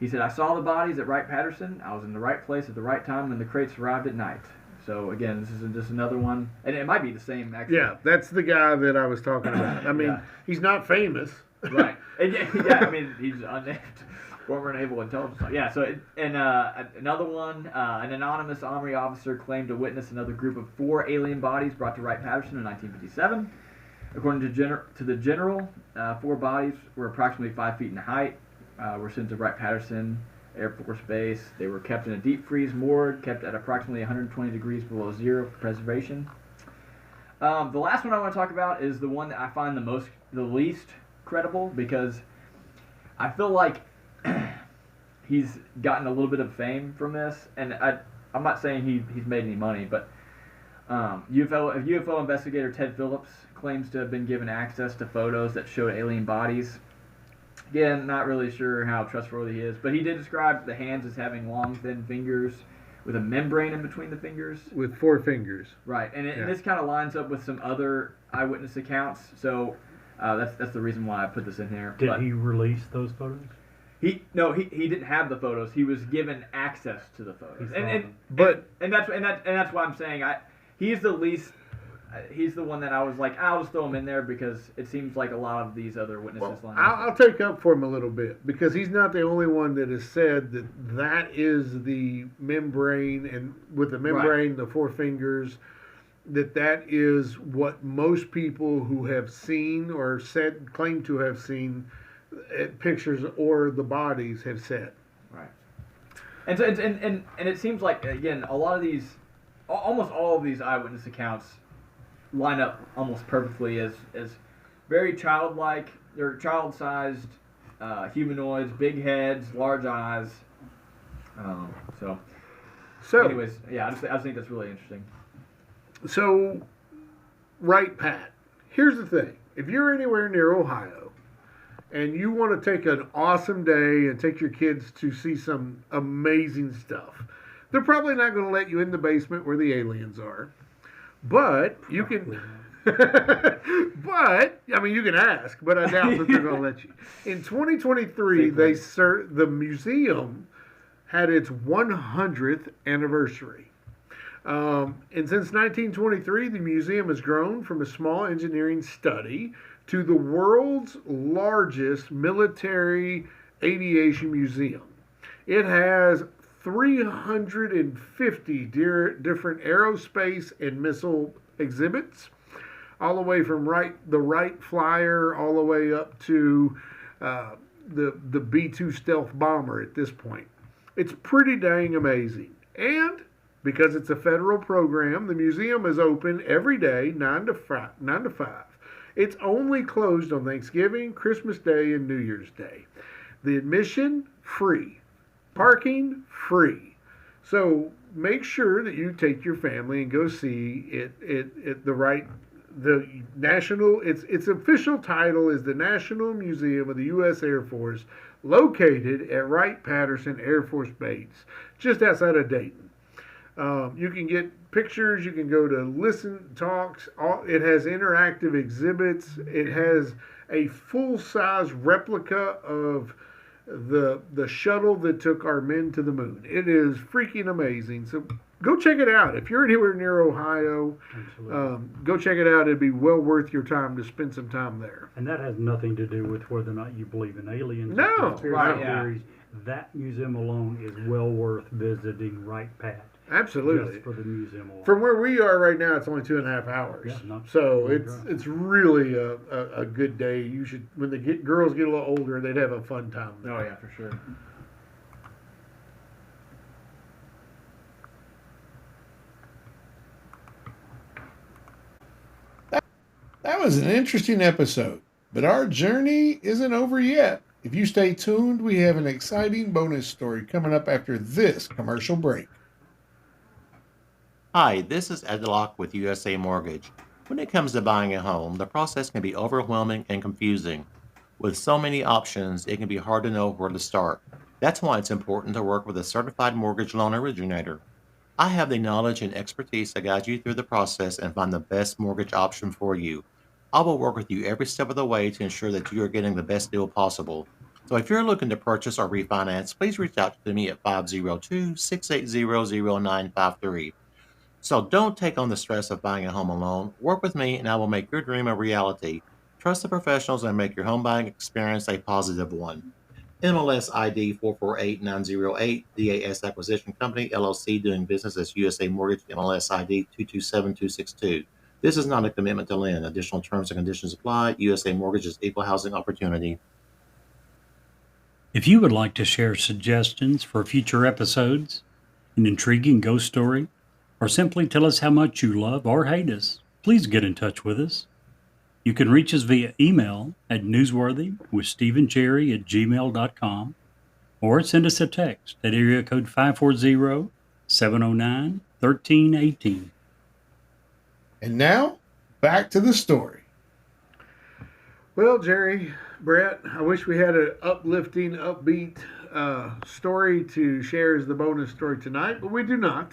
Speaker 3: He said, "I saw the bodies at Wright-Patterson. I was in the right place at the right time when the crates arrived at night." So again, this is just another one, and it might be the same actually.
Speaker 2: Yeah, that's the guy that I was talking about. I mean, he's not famous,
Speaker 3: right? And I mean, he's unnamed former naval intelligence. Yeah. So another one, an anonymous Army officer claimed to witness another group of 4 alien bodies brought to Wright-Patterson in 1957. According to the general, 4 bodies were approximately 5 feet in height. Were sent to Wright-Patterson Air Force Base. They were kept in a deep freeze morgue, kept at approximately 120 degrees below zero for preservation. The last one I want to talk about is the one that I find the least credible, because I feel like he's gotten a little bit of fame from this, and I'm not saying he's made any money, but UFO investigator Ted Phillips claims to have been given access to photos that showed alien bodies. Again, not really sure how trustworthy he is, but he did describe the hands as having long, thin fingers with a membrane in between the fingers.
Speaker 2: With 4 fingers.
Speaker 3: Right, and this kind of lines up with some other eyewitness accounts, so that's the reason why I put this in here.
Speaker 1: Did he release those photos?
Speaker 3: He didn't have the photos. He was given access to the photos, and that's why I'm saying he's the least. He's the one that I was like, I'll just throw him in there because it seems like a lot of these other witnesses line up.
Speaker 2: I'll take up for him a little bit, because he's not the only one that has said that is the membrane, and with the membrane, the 4 fingers, that is what most people who have seen or claim to have seen pictures or the bodies have said.
Speaker 3: Right. And so and it seems like, again, a lot of these, almost all of these eyewitness accounts line up almost perfectly as very childlike. They're child-sized humanoids, big heads, large eyes. So anyways, yeah, I just think that's really interesting.
Speaker 2: So, right, Pat, here's the thing. If you're anywhere near Ohio and you want to take an awesome day and take your kids to see some amazing stuff, they're probably not going to let you in the basement where the aliens are. But you can, you can ask, but I doubt that they're going to let you. In 2023, the museum had its 100th anniversary. And since 1923, the museum has grown from a small engineering study to the world's largest military aviation museum. It has 350 different aerospace and missile exhibits, all the way from the Wright Flyer all the way up to the B-2 stealth bomber at this point. It's pretty dang amazing. And because it's a federal program, the museum is open every day, 9 to 5. It's only closed on Thanksgiving, Christmas Day, and New Year's Day. The admission, free. Parking, free. So make sure that you take your family and go see the national, its official title is the National Museum of the U.S. Air Force, located at Wright-Patterson Air Force Base, just outside of Dayton. You can get pictures, you can go to listen talks. It has interactive exhibits. It has a full-size replica of the shuttle that took our men to the moon. It is freaking amazing. So go check it out. If you're anywhere near Ohio, go check it out. It'd be well worth your time to spend some time there.
Speaker 1: And that has nothing to do with whether or not you believe in aliens.
Speaker 2: No.
Speaker 1: Or conspiracy
Speaker 3: Right, yeah.
Speaker 1: theories. That museum alone is well worth visiting. Right, Pat?
Speaker 2: Absolutely.
Speaker 1: Just for the museum alone.
Speaker 2: From where we are right now, it's only 2.5 hours.
Speaker 1: Yeah,
Speaker 2: so it's really a good day. You should, when the girls get a little older, they'd have a fun time there.
Speaker 3: Oh yeah, for sure.
Speaker 4: That was an interesting episode, but our journey isn't over yet. If you stay tuned, we have an exciting bonus story coming up after this commercial break.
Speaker 5: Hi, this is Ed Locke with USA Mortgage. When it comes to buying a home, the process can be overwhelming and confusing. With so many options, it can be hard to know where to start. That's why it's important to work with a certified mortgage loan originator. I have the knowledge and expertise to guide you through the process and find the best mortgage option for you. I will work with you every step of the way to ensure that you are getting the best deal possible. So if you're looking to purchase or refinance, please reach out to me at 502-680-0953. So don't take on the stress of buying a home alone. Work with me and I will make your dream a reality. Trust the professionals and make your home buying experience a positive one. MLS ID 448908, DAS Acquisition Company, LLC, doing business as USA Mortgage, MLS ID 227262. This is not a commitment to lend. Additional terms and conditions apply. USA Mortgage is equal housing opportunity.
Speaker 1: If you would like to share suggestions for future episodes, an intriguing ghost story, or simply tell us how much you love or hate us, please get in touch with us. You can reach us via email at newsworthy@gmail.com or send us a text at area code 540-709-1318.
Speaker 4: And now, back to the story.
Speaker 2: Well, Jerry, Brett, I wish we had an uplifting, upbeat story to share as the bonus story tonight, but we do not.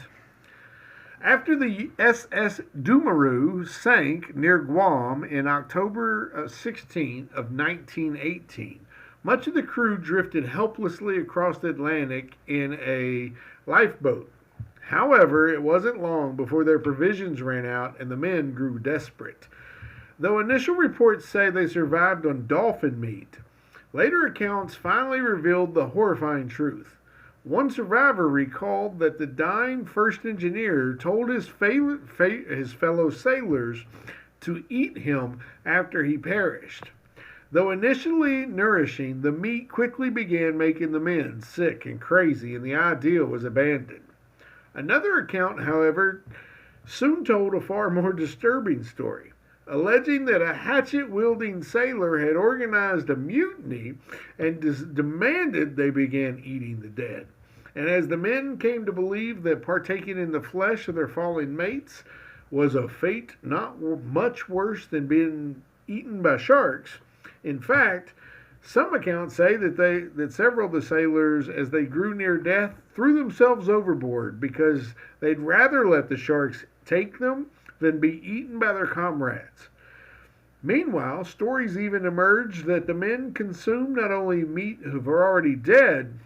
Speaker 2: After the SS Dumaru sank near Guam in October 16th of 1918, much of the crew drifted helplessly across the Atlantic in a lifeboat. However, it wasn't long before their provisions ran out and the men grew desperate. Though initial reports say they survived on dolphin meat, later accounts finally revealed the horrifying truth. One survivor recalled that the dying first engineer told his fellow sailors to eat him after he perished. Though initially nourishing, the meat quickly began making the men sick and crazy, and the idea was abandoned. Another account, however, soon told a far more disturbing story, alleging that a hatchet-wielding sailor had organized a mutiny and demanded they begin eating the dead. And as the men came to believe that partaking in the flesh of their fallen mates was a fate not much worse than being eaten by sharks, in fact, some accounts say that several of the sailors, as they grew near death, threw themselves overboard because they'd rather let the sharks take them than be eaten by their comrades. Meanwhile, stories even emerged that the men consumed not only meat who were already dead,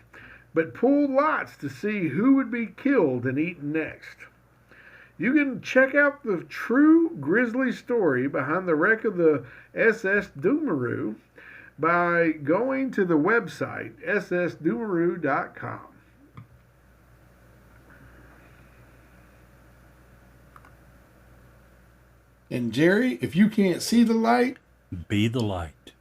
Speaker 2: but pulled lots to see who would be killed and eaten next. You can check out the true grisly story behind the wreck of the SS Dumaru by going to the website ssdumaru.com.
Speaker 4: And Jerry, if you can't see the light,
Speaker 1: Be the light.